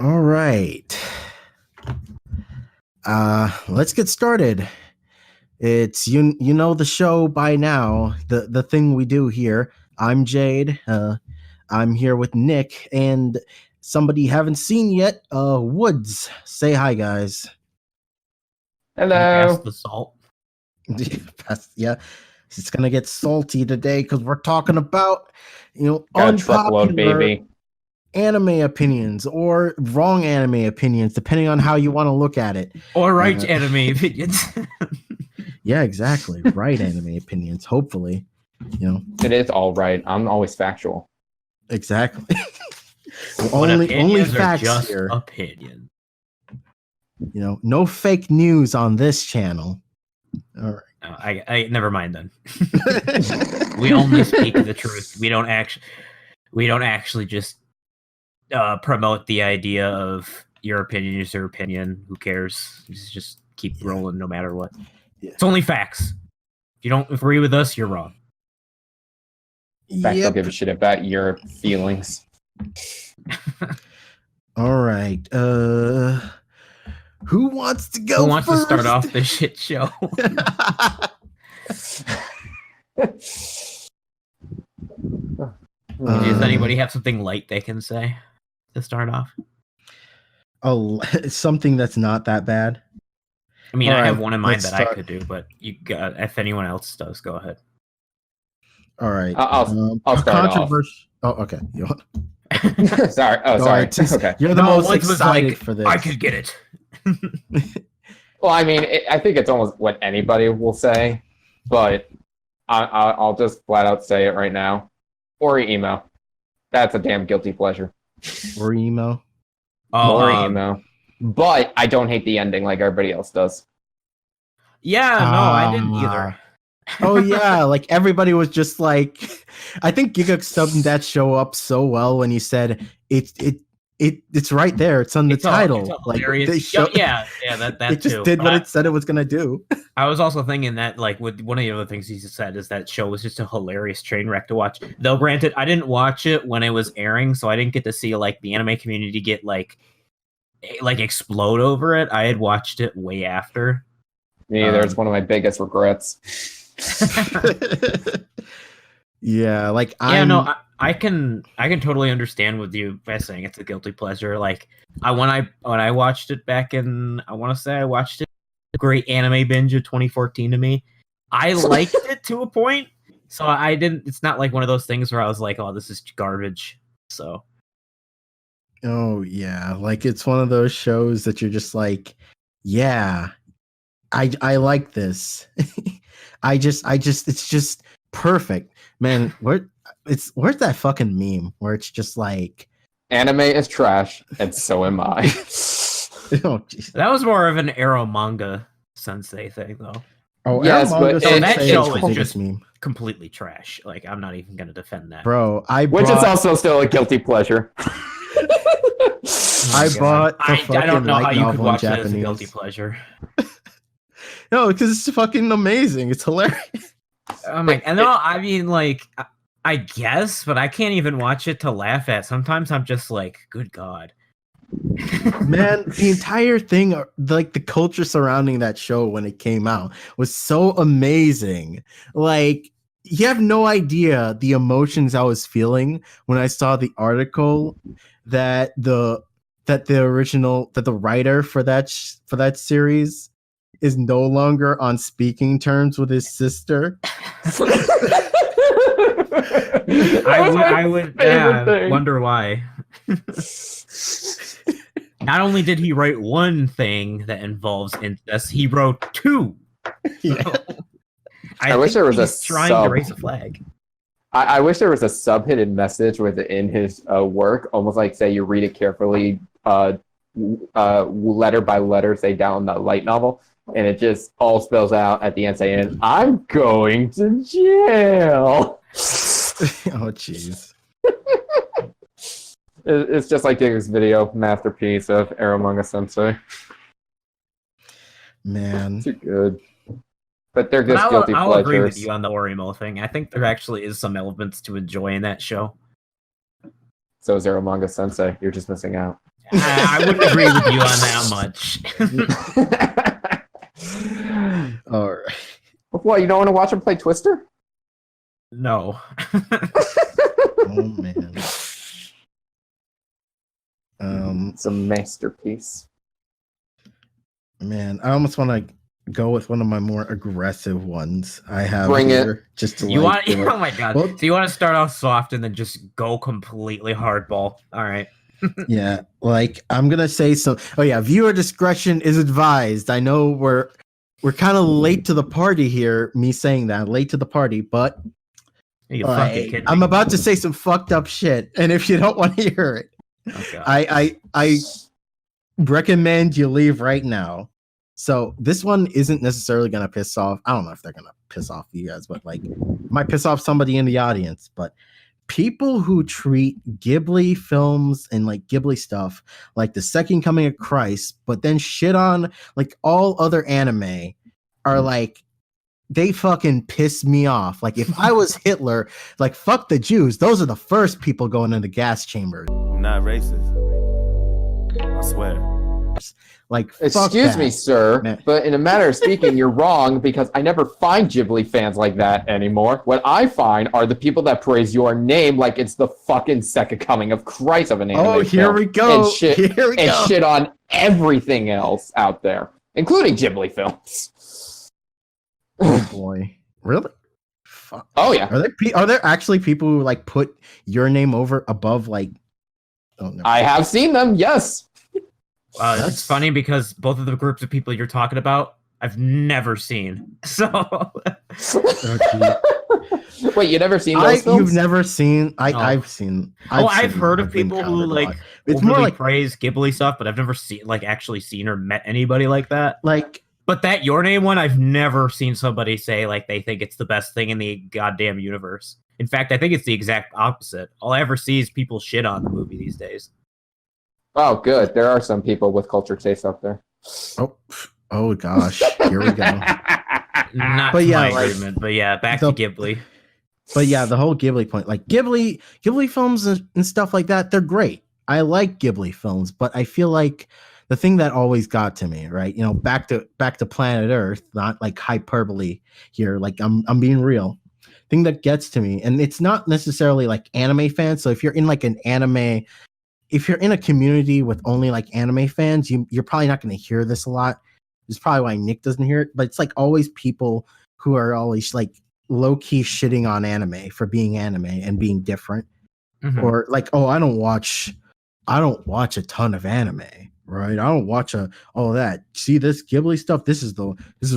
All right. Let's get started. It's you know the show by now, the thing we do here. I'm Jade. I'm here with Nick and somebody you haven't seen yet, Woods. Say hi, guys. Hello. Pass the salt. Yeah. It's gonna get salty today because we're talking about, Got a truckload, unpopular baby. anime opinions or wrong anime opinions, depending on how you want to look at it. Or right anime opinions. Yeah, exactly. Right anime opinions, hopefully. It is all right. I'm always factual. Exactly. But only opinions are facts just here. opinion. No fake news on this channel. All right. I never mind then. We only speak the truth. We don't actually just promote the idea of your opinion is your opinion. Who cares? Just keep rolling no matter what. Yeah. It's only facts. If you don't agree with us, you're wrong. Facts don't give a shit about your feelings. All right. Who wants to go? Who wants first? to start off this shit show? Does anybody have something light they can say to start off? Oh, something that's not that bad. I mean, All I right, have one in mind let's that I start. could do, but if anyone else does, go ahead. All right. I'll start off. Oh, okay. You want- Sorry. Oh, Go sorry. ahead. Okay. You're the most Woods was excited like, for this. I could get it. Well, I mean, I think it's almost what anybody will say, but I'll just flat out say it right now. Ori emo. That's a damn guilty pleasure. Or emo. Ori emo. But I don't hate the ending like everybody else does. Yeah, no, I didn't either. Oh yeah, like everybody was just like, I think Giga summed that show up so well when he said it's right there, it's on the title. They that it just too. did But what it said it was gonna do. I was also thinking that, like, with one of the other things he said is that show was just a hilarious train wreck to watch. Though, granted, I didn't watch it when it was airing, so I didn't get to see like the anime community get like explode over it. I had watched it way after. Me either. It's one of my biggest regrets. Yeah, like I can totally understand with you by saying it's a guilty pleasure. Like when I watched it back in, I want to say I watched it, great anime binge of 2014 to me. I liked it to a point, so I didn't. It's not like one of those things where I was like, oh, this is garbage. So. Oh yeah, like it's one of those shows that you're just like, yeah, I like this. I just it's just perfect, man. Where's that fucking meme where it's just like, anime is trash, and so am I. Oh jeez. That was more of an Arrow manga sensei thing, though. Oh yes, Arrow but Manga that Sensei show is is just just meme, completely trash. Like, I'm not even gonna defend that, bro. Which is also still a guilty pleasure. I bought the fucking I don't know light how you could novel in watch that Japanese. as a guilty pleasure. No, because it's fucking amazing. It's hilarious. Oh my! No, I mean, like, I guess, but I can't even watch it to laugh at. Sometimes I'm just like, good God. Man, the entire thing, like the culture surrounding that show when it came out was so amazing. Like, you have no idea the emotions I was feeling when I saw the article that the writer for that series is no longer on speaking terms with his sister. I would wonder why. Not only did he write one thing that involves incest, he wrote two. Yeah. I wish there was he's trying to raise a flag. I wish there was a subhidden message within his work, almost like, say, you read it carefully, letter by letter, say, down the light novel, and it just all spells out at the end saying, I'm going to jail. Oh, jeez. It's just like Digger's video, masterpiece of Eromanga Sensei. Man. Too good. But they're just guilty pleasures. I'll agree with you on the Orimo thing. I think there actually is some elements to enjoy in that show. So is Eromanga Sensei. You're just missing out. I wouldn't agree with you on that much. All right. What, you don't want to watch him play Twister? No. Oh man. It's a masterpiece. Man, I almost want to go with one of my more aggressive ones. I have Bring here, just to You like, want? Oh my god! Well- So you want to start off soft and then just go completely hardball? All right. Yeah, like I'm gonna say some. Oh yeah, viewer discretion is advised. I know we're kind of late to the party here. Me saying that late to the party, but You fucking kidding me? I'm about to say some fucked up shit, and if you don't want to hear it, Oh, God. I recommend you leave right now. So this one isn't necessarily gonna piss off. I don't know if they're gonna piss off you guys, but like might piss off somebody in the audience. But people who treat Ghibli films and like Ghibli stuff like the second coming of Christ, but then shit on like all other anime are like they fucking piss me off. Like if I was Hitler, like fuck the Jews, those are the first people going in the gas chambers. I'm not racist. I swear. Like fuck Excuse that. me, sir, Man. but in a matter of speaking, you're wrong because I never find Ghibli fans like that anymore. What I find are the people that praise your name like it's the fucking second coming of Christ of an anime. Oh, here film, we go. And shit, Here we and go. shit on everything else out there, including Ghibli films. Oh boy. Really? Fuck. Oh yeah, Are there actually people who like put your name over above like oh no. I have seen them. Yes. It's funny because both of the groups of people you're talking about, I've never seen. So, Wait, you never seen those films? You've never seen No. I've seen I've heard of people who encountered a like lot. It's overly more like praise Ghibli stuff, but I've never actually seen or met anybody like that. like But that Your Name one, I've never seen somebody say like they think it's the best thing in the goddamn universe. In fact, I think it's the exact opposite. All I ever see is people shit on the movie these days. Oh, good. There are some people with culture taste out there. oh gosh, here we go. Not But to yeah, my like, agreement, but yeah, back the- to Ghibli. But yeah, the whole Ghibli point, like Ghibli films and stuff like that, they're great. I like Ghibli films, but I feel like the thing that always got to me, right? You know, back to Planet Earth, not like hyperbole here. Like I'm being real. Thing that gets to me, and it's not necessarily like anime fans. So if you're in like if you're in a community with only like anime fans, you're probably not going to hear this a lot. This is probably why Nick doesn't hear it. But it's like always people who are always like low key shitting on anime for being anime and being different, Mhm. or like, oh, I don't watch a ton of anime, right? I don't watch all that. See this Ghibli stuff? This is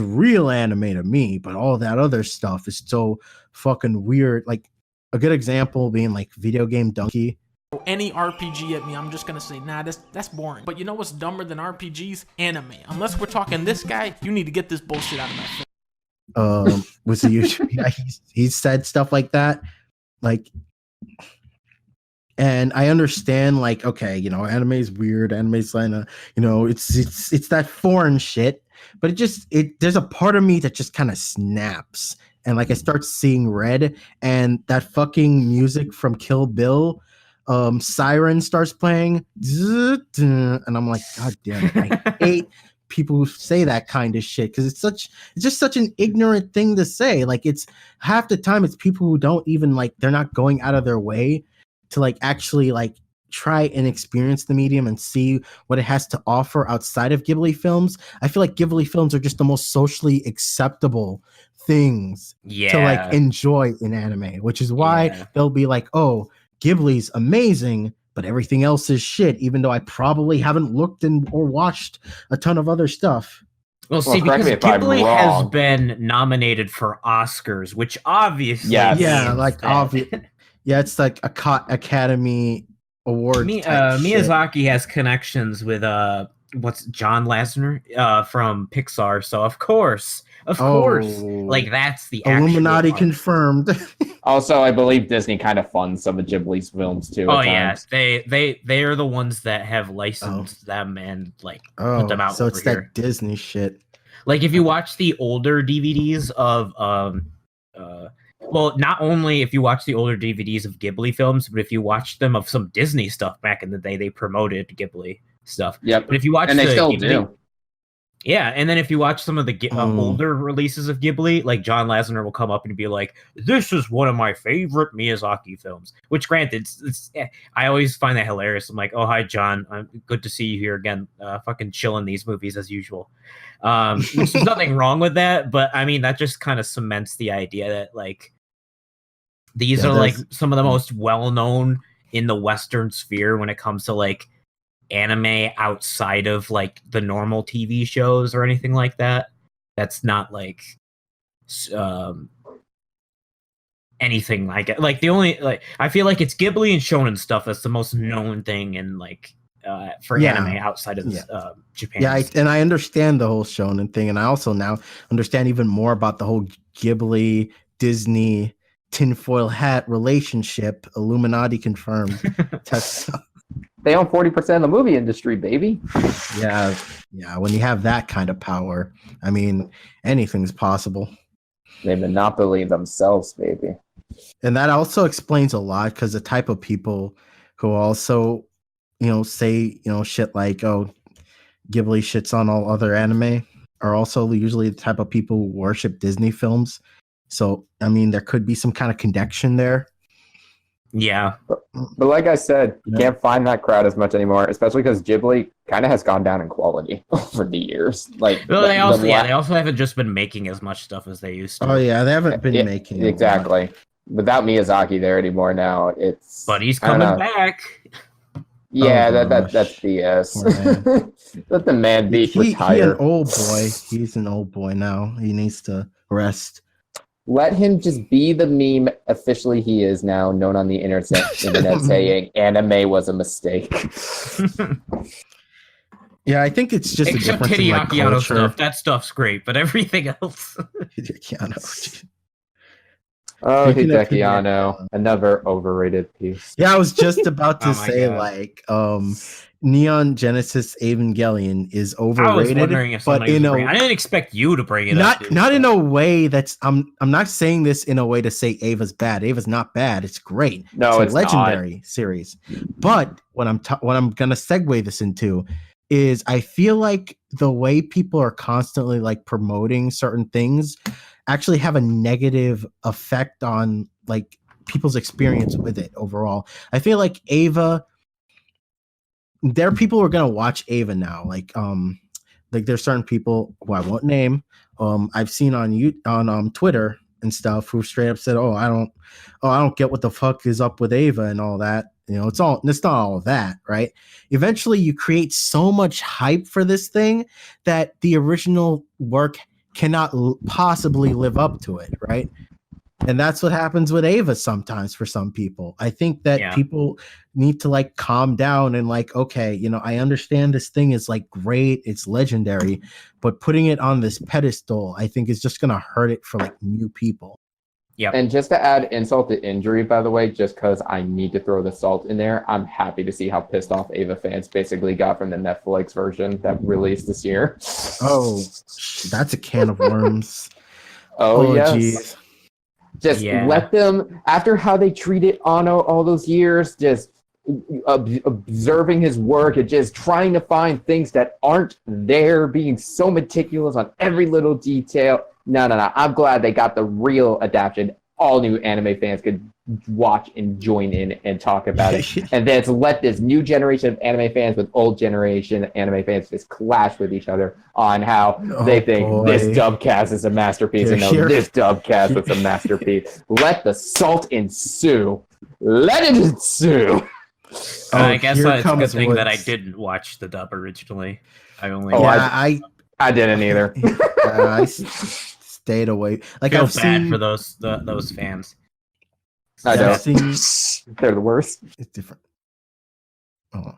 real anime to me, but all that other stuff is so fucking weird. Like a good example being like Video Game Donkey. Any RPG at me, I'm just gonna say, nah, that's boring. But you know what's dumber than RPGs? Anime. Unless we're talking this guy, you need to get this bullshit out of my face. Was he said stuff like that, like, and I understand, like, okay, you know, anime is weird, anime's like, you know, it's that foreign shit, but there's a part of me that just kind of snaps, and like I start seeing red, and that fucking music from Kill Bill, Siren starts playing, and I'm like, god damn it, I hate people who say that kind of shit because it's just such an ignorant thing to say. Like, it's half the time it's people who don't even like, they're not going out of their way to like actually like try and experience the medium and see what it has to offer outside of Ghibli films. I feel like Ghibli films are just the most socially acceptable things to like enjoy in anime, which is why they'll be like, oh, Ghibli's amazing, but everything else is shit, even though I probably haven't looked or watched a ton of other stuff. Well, see, correct because me if I'm Ghibli has wrong. been nominated for Oscars, which obviously Yes. Yeah, means like that- obvious. Yeah, it's like a Academy Award. type shit. Miyazaki has connections with what's John Lasseter from Pixar, so of course, like that's the actual Illuminati art. confirmed. Also, I believe Disney kind of funds some of Ghibli's films too. Oh at yeah, times. they are the ones that have licensed them and like put them out so over it's here. that Disney shit. Like if you watch the older DVDs of well, not only if you watch the older DVDs of Ghibli films, but if you watch them of some Disney stuff back in the day, they promoted Ghibli. stuff. Yep. But if you watch And they still Ghibli, do. yeah, and then if you watch some of the older releases of Ghibli, like John Lasseter will come up and be like, "This is one of my favorite Miyazaki films." Which, granted, I always find that hilarious. I'm like, "Oh, hi, John. Good to see you here again. Fucking chilling these movies as usual." Which there's nothing wrong with that, but I mean that just kind of cements the idea that like these are like some of the most well-known in the Western sphere when it comes to like anime outside of like the normal TV shows or anything like that. That's not like anything like it. Like the only like I feel like it's Ghibli and shonen stuff that's the most known thing in like for anime outside of Japan. Yeah, and I understand the whole shonen thing, and I also now understand even more about the whole Ghibli Disney tinfoil hat relationship. Illuminati confirmed. They own 40% of the movie industry, baby. Yeah. When you have that kind of power, I mean, anything's possible. They monopoly themselves, baby. And that also explains a lot because the type of people who also, say, shit like, oh, Ghibli shits on all other anime are also usually the type of people who worship Disney films. So, I mean, there could be some kind of connection there. Yeah. But like I said, you can't find that crowd as much anymore, especially because Ghibli kind of has gone down in quality over the years. Like, well, they also haven't just been making as much stuff as they used to. Oh yeah, they haven't been making exactly. Without Miyazaki there anymore now, but he's coming back. Yeah, that's BS. Let the man be retired. He's an old boy. He's an old boy now. He needs to rest. Let him just be the meme officially he is now, known on the internet saying anime was a mistake. Yeah, I think it's just except a difference in like culture. Stuff. That stuff's great, but everything else. Oh, Hideki Anno, another overrated piece. Yeah, I was just about to say like Neon Genesis Evangelion is overrated. I was wondering if but I didn't expect you to bring it up. Not in a way that's I'm not saying this in a way to say Ava's bad. Ava's not bad. It's great. No, it's a legendary series. But what I'm gonna segue this into is I feel like the way people are constantly like promoting certain things actually have a negative effect on like people's experience with it overall. I feel like Ava, there are people who are gonna watch Ava now. Like there's certain people who I won't name. I've seen on Twitter and stuff who straight up said, I don't get what the fuck is up with Ava and all that. It's not all of that, right? Eventually you create so much hype for this thing that the original work cannot possibly live up to it, right? And that's what happens with Ava sometimes for some people. I think that people need to like calm down and like, okay, I understand this thing is like great, it's legendary, but putting it on this pedestal, I think is just going to hurt it for like new people. Yeah. And just to add insult to injury, by the way, just because I need to throw the salt in there, I'm happy to see how pissed off Ava fans basically got from the Netflix version that released this year. Oh, that's a can of worms. Oh, yes. Geez. Just let them, after how they treated Anno all those years, just observing his work and just trying to find things that aren't there, being so meticulous on every little detail. No. I'm glad they got the real adaptation. All new anime fans could watch and join in and talk about it. And then let this new generation of anime fans with old generation anime fans just clash with each other on how they think this dubcast is a masterpiece and this dubcast is a masterpiece. Let the salt ensue. Let it ensue. I guess it's a good thing that I didn't watch the dub originally. I only. I didn't either. I stayed away. Like I've seen for those fans. I don't. They're the worst. It's different. Oh.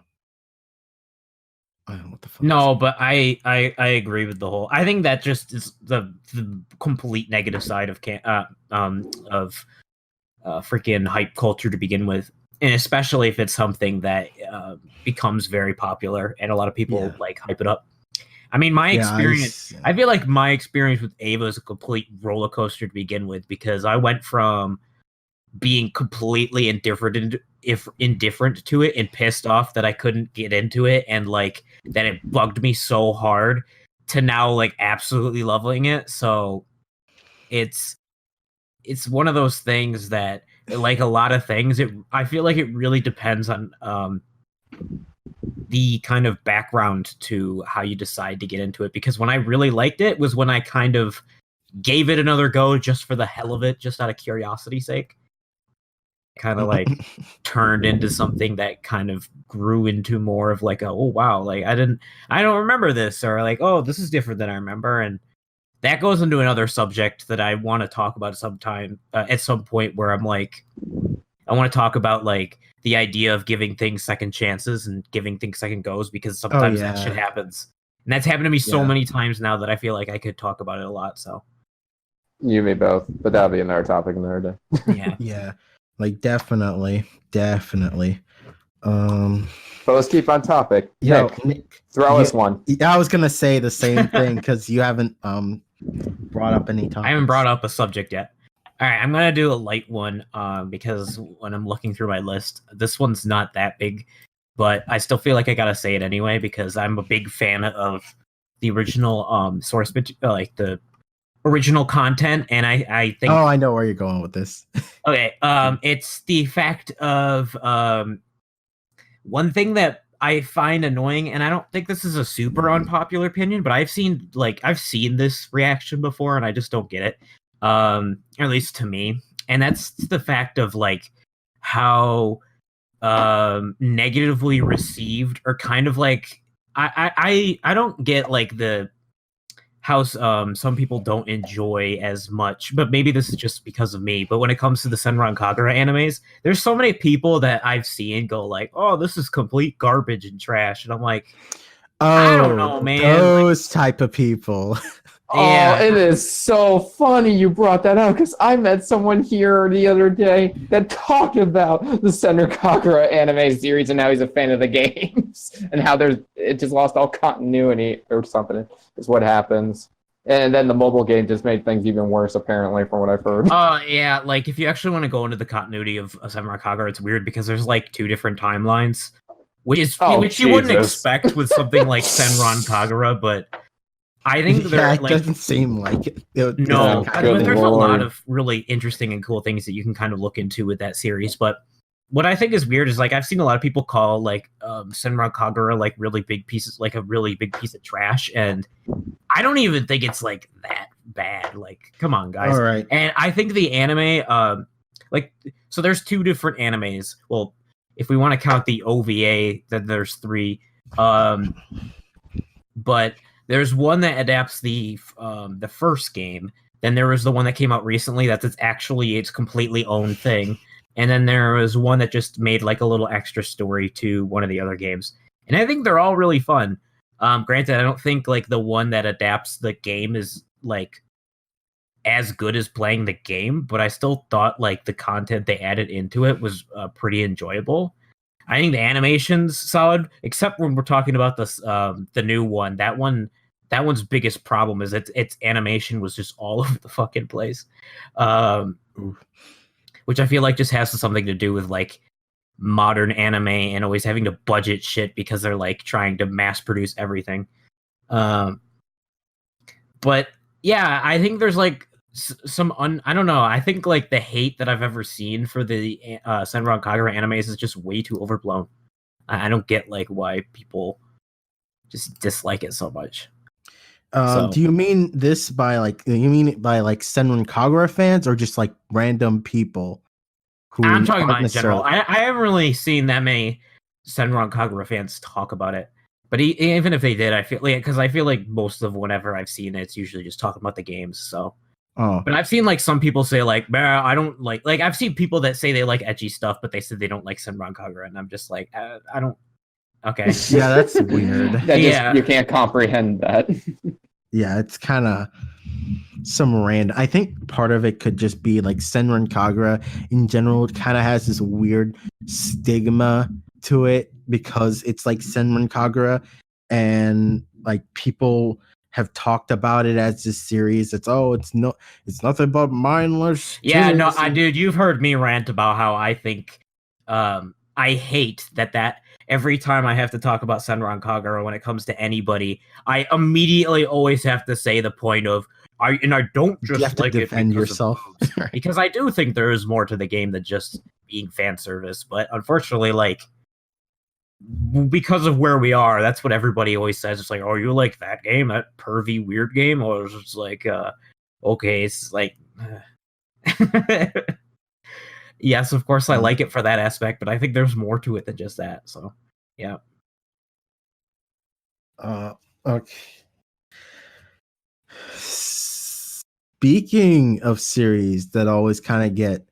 I don't know what the fuck. No, but I agree with the whole. I think that just is the complete negative side of freaking hype culture to begin with, and especially if it's something that becomes very popular and a lot of people like hype it up. I mean, my experience, I feel like my experience with Ava is a complete roller coaster to begin with, because I went from being completely indifferent to it and pissed off that I couldn't get into it and like that it bugged me so hard to now like absolutely loving it. So it's one of those things that, like a lot of things, I feel like it really depends on the kind of background to how you decide to get into it. Because when I really liked it was when I kind of gave it another go just for the hell of it, just out of curiosity's sake. Kind of like turned into something that kind of grew into more of like oh wow, like I don't remember this, or like, oh, this is different than I remember. And that goes into another subject that I want to talk about sometime at some point, where I'm like, I want to talk about like the idea of giving things second chances and giving things second goes, because sometimes that shit happens. And that's happened to me so many times now that I feel like I could talk about it a lot. So You may both, but that'll be another topic another day. yeah. Yeah. Like definitely. But let's keep on topic. Yo, Nick, throw us one. I was gonna say the same thing because you haven't brought up any topics. I haven't brought up a subject yet. All right, I'm gonna do a light one because when I'm looking through my list, this one's not that big, but I still feel like I gotta say it anyway because I'm a big fan of the original source material, like the original content, and I think. Oh, I know where you're going with this. Okay, it's the fact of one thing that I find annoying, and I don't think this is a super unpopular opinion, but I've seen this reaction before, and I just don't get it. Or at least to me, and that's the fact of like how negatively received, or kind of like I don't get like the how some people don't enjoy as much, but maybe this is just because of me. But when it comes to the Senran Kagura animes, there's so many people that I've seen go like, "Oh, this is complete garbage and trash," and I'm like, I don't know, man. Those type of people. Yeah. Oh, it is so funny you brought that up because I met someone here the other day that talked about the Senran Kagura anime series and how he's a fan of the games and how it just lost all continuity or something is what happens. And then the mobile game just made things even worse, apparently, from what I've heard. Yeah, like if you actually want to go into the continuity of Senran Kagura, it's weird because there's like 2 different timelines, which you wouldn't expect with something like Senran Kagura, but I think it doesn't seem like it. No, but there's a lot of really interesting and cool things that you can kind of look into with that series. But what I think is weird is like I've seen a lot of people call like Senran Kagura like really big pieces, like a really big piece of trash, and I don't even think it's like that bad. Like, come on, guys. All right. And I think the anime, so there's 2 different animes. Well, if we want to count the OVA, then there's 3. But there's one that adapts the first game. Then there was the one that came out recently that's its completely own thing. And then there was one that just made like a little extra story to one of the other games. And I think they're all really fun. Granted, I don't think like the one that adapts the game is like as good as playing the game, but I still thought like the content they added into it was pretty enjoyable. I think the animation's solid, except when we're talking about this the new one. That one's biggest problem is its animation was just all over the fucking place, which I feel like just has something to do with like modern anime and always having to budget shit because they're like trying to mass produce everything. But yeah, I think there's like I don't know. I think like the hate that I've ever seen for the Senran Kagura animes is just way too overblown. I don't get like why people just dislike it so much. Do you mean this by like Senran Kagura fans or just like random people? I'm talking about in general. I haven't really seen that many Senran Kagura fans talk about it. But even if they did, I feel like most of whenever I've seen it, it's usually just talking about the games. So. Oh. But I've seen like some people say like, I don't like I've seen people that say they like edgy stuff, but they said they don't like Senran Kagura, and I'm just like, I don't. Okay. Yeah, that's weird. You can't comprehend that. Yeah, it's kind of some random. I think part of it could just be like Senran Kagura in general kind of has this weird stigma to it because it's like Senran Kagura, and like people have talked about it as this series. It's nothing but mindless. Yeah, no, titties. dude, you've heard me rant about how I think I hate that every time I have to talk about Senran Kagura when it comes to anybody, I immediately always have to say the point of I don't just You have to like defend it because yourself. of boobs. Because I do think there is more to the game than just being fan service, but unfortunately, like because of where we are, that's what everybody always says. It's like, oh, you like that game, that pervy weird game, or it's just like, okay, it's like. Yes, of course I like it for that aspect, but I think there's more to it than just that. So, yeah. Okay. Speaking of series that always kind of get,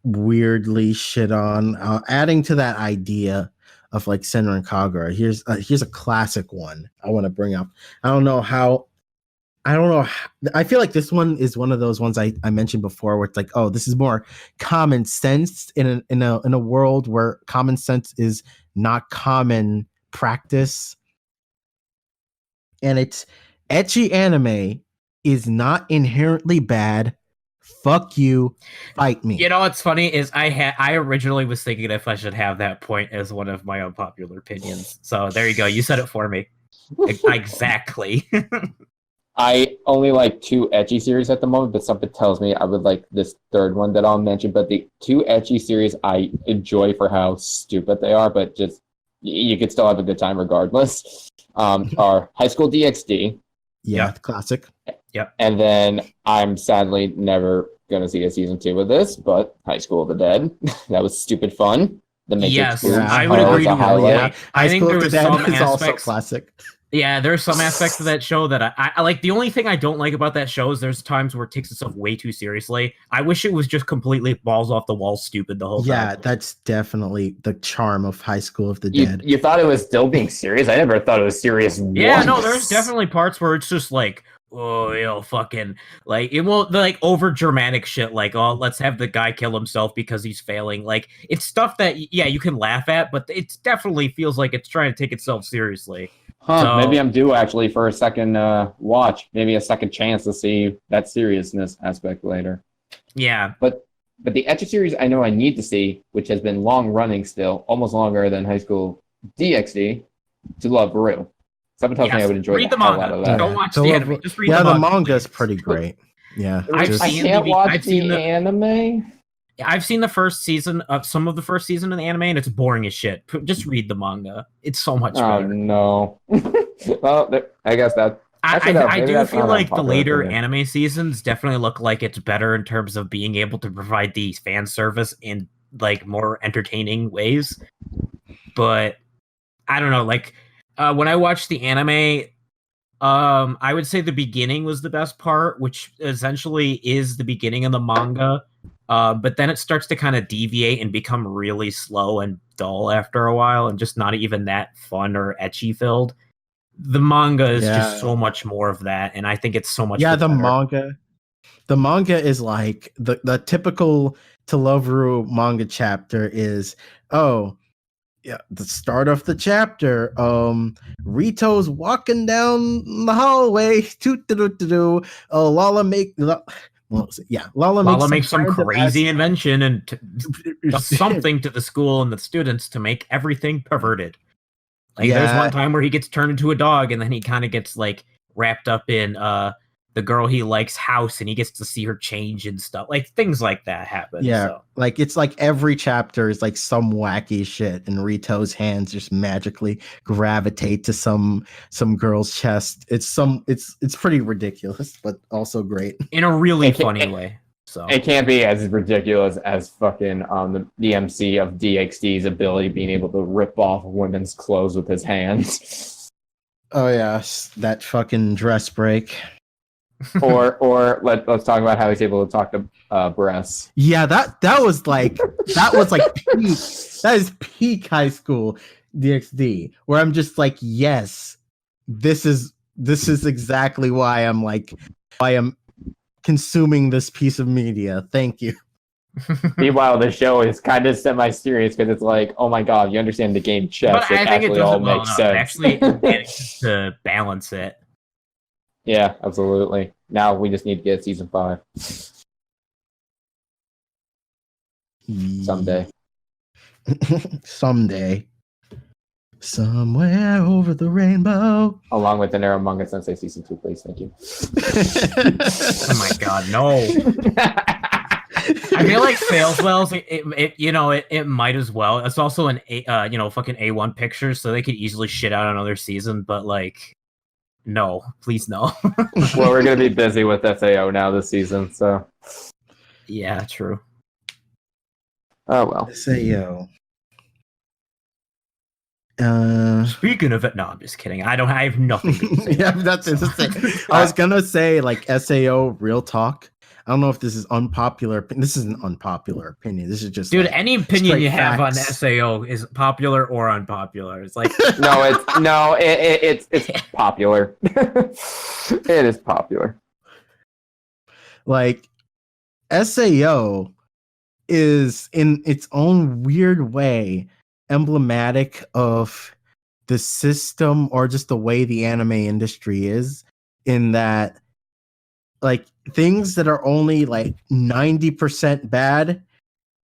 weirdly shit on, adding to that idea of like Senran Kagura, here's a classic one I want to bring up. I don't know. I feel like this one is one of those ones I mentioned before, where it's like, oh, this is more common sense in a world where common sense is not common practice. And it's ecchi anime is not inherently bad. Fuck you, fight me. You know what's funny is I originally was thinking if I should have that point as one of my unpopular opinions. So there you go. You said it for me. Exactly. I only like 2 ecchi series at the moment, but something tells me I would like this third one that I'll mention. But the 2 ecchi series I enjoy for how stupid they are, but just you could still have a good time regardless. Are High School DxD. Yeah, classic. Yep. And then I'm sadly never gonna see a season 2 of this, but High School of the Dead. That was stupid fun. The Matrix Yes, moves I would are agree always a totally. highlight. I think there was some is also aspects. classic. Yeah, there's some aspects of that show that I like. The only thing I don't like about that show is there's times where it takes itself way too seriously. I wish it was just completely balls off the wall stupid the whole time. Yeah, that's definitely the charm of High School of the Dead. You thought it was still being serious? I never thought it was serious. Yeah, once. no, there's definitely parts where it's just like, oh, fucking, like, it won't, like, over dramatic shit, like, oh, let's have the guy kill himself because he's failing. Like, it's stuff that, yeah, you can laugh at, but it definitely feels like it's trying to take itself seriously. So, maybe I'm due actually for a second watch, maybe a second chance to see that seriousness aspect later. Yeah. But the ecchi series I know I need to see, which has been long running still, almost longer than High School DxD, to Love Ru. Someone tells me I would enjoy read the hell manga. out of that. Don't watch the anime. Just read the the manga. manga is pretty great. Yeah, I can't watch the anime. I've seen the first season of some of the first season of the anime, and it's boring as shit. Just read the manga; it's so much Oh better. no! Well, I guess that. I do feel like the later anime seasons definitely look like it's better in terms of being able to provide the fan service in like more entertaining ways. But I don't know, like when I watched the anime, I would say the beginning was the best part, which essentially is the beginning of the manga. But then it starts to kind of deviate and become really slow and dull after a while, and just not even that fun or ecchi filled. The manga is just so much more of that, and I think it's so much. Yeah, the manga is like the typical To Love Ru manga chapter is the start of the chapter. Rito's walking down the hallway. Lala makes some crazy invention and does something to the school and the students to make everything perverted. Like there's one time where he gets turned into a dog, and then he kind of gets like wrapped up in the girl he likes' house, and he gets to see her change and stuff. Like things like that happen. Yeah, so. like it's like every chapter is like some wacky shit, and Rito's hands just magically gravitate to some girl's chest. It's pretty ridiculous, but also great In a really funny way. So it can't be as ridiculous as fucking the MC of DxD's ability being able to rip off women's clothes with his hands. Oh yeah, that fucking dress break. or let's talk about how he's able to talk to breasts. Yeah, that was like peak. That is peak High School DxD, where I'm just like, yes, this is exactly why I'm consuming this piece of media. Thank you. Meanwhile, the show is kind of semi-serious because it's like, oh my god, you understand the game chess. But I think it all doesn't makes sense. Actually, it manages to balance it. Yeah, absolutely. Now we just need to get season 5 someday. Someday. Somewhere over the rainbow. Along with the Neomanga Sensei season 2, please. Thank you. Oh my god, no. I feel like Sales Wells, it might as well. It's also an fucking A1 picture, so they could easily shit out another season, but like, no, please no. Well, we're gonna be busy with SAO now this season, so Yeah, true. oh well. SAO. Speaking of it, no, I'm just kidding. I have nothing to say. Yeah, that's it. I was gonna say like SAO real talk. I don't know if this is unpopular. This is an unpopular opinion. This is just Dude, like, any opinion straight you have on facts. SAO is popular or unpopular. It's like It's popular. It is popular. like SAO is in its own weird way emblematic of the system or just the way the anime industry is, in that like things that are only like 90% bad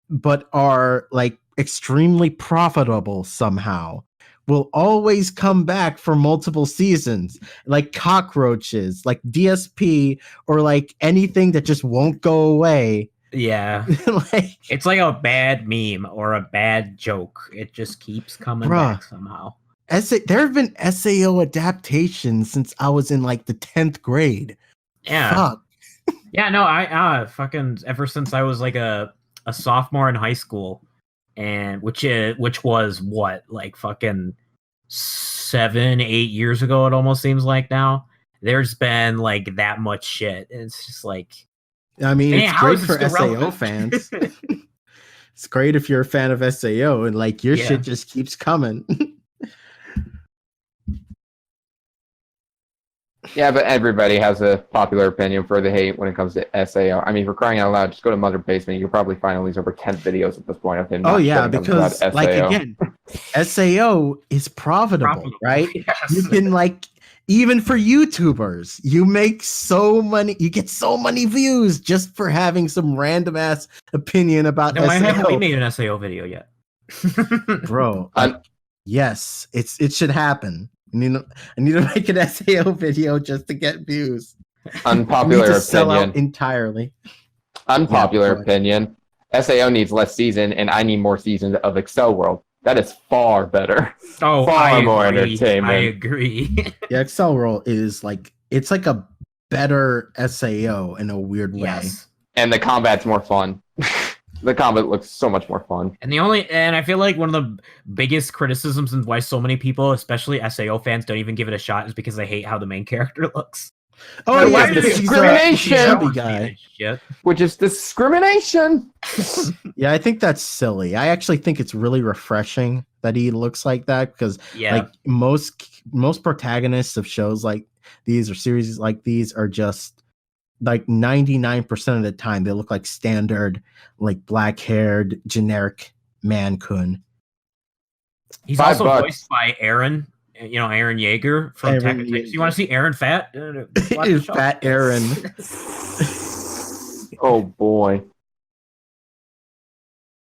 but are like extremely profitable somehow will always come back for multiple seasons, like cockroaches, like DSP, or like anything that just won't go away. yeah. Like, It's like a bad meme or a bad joke. It just keeps coming Bruh. back somehow. there have been SAO adaptations since I was in like the 10th grade. Yeah. Fuck. Yeah, no, I fucking ever since I was like a sophomore in high school, and which was what, like fucking 7-8 years ago, it almost seems like now. There's been like that much shit. It's just like, I mean, man, it's how great is for this SAO relevant? fans. It's great if you're a fan of SAO and like your Yeah. shit just keeps coming. Yeah, but everybody has a popular opinion for the hate when it comes to SAO. I mean, for crying out loud, just go to Mother Basement. You'll probably find at least over 10 videos at this point of him. Oh not yeah, shutting up because about like SAO. again, SAO is profitable, right? Yes. You can like, even for YouTubers, you get so many views just for having some random ass opinion about No, why haven't we SAO. made an SAO video yet? Bro, like, yes, it should happen. I need to make an SAO video just to get views. I need Unpopular to sell opinion. out entirely. Unpopular Yeah, go opinion. SAO needs less season, and I need more seasons of Excel World. That is far better. Oh, Far I more agree. entertainment. I agree. Yeah, Excel Roll is like, it's like a better SAO in a weird way. Yes. And the combat's more fun. The combat looks so much more fun. And I feel like one of the biggest criticisms and why so many people, especially SAO fans, don't even give it a shot is because they hate how the main character looks. Oh Which yeah, is he's a discrimination. chubby guy. Shit. Which is discrimination. Yeah, I think that's silly. I actually think it's really refreshing that he looks like that, because Yeah. like most protagonists of shows like these or series like these are just like 99% of the time they look like standard, like black-haired generic man-kun. He's $5 also voiced by Aaron, Aaron Yeager from Aaron Tech. So you want to see Aaron fat? Watch the Is show. Fat Aaron. Oh boy.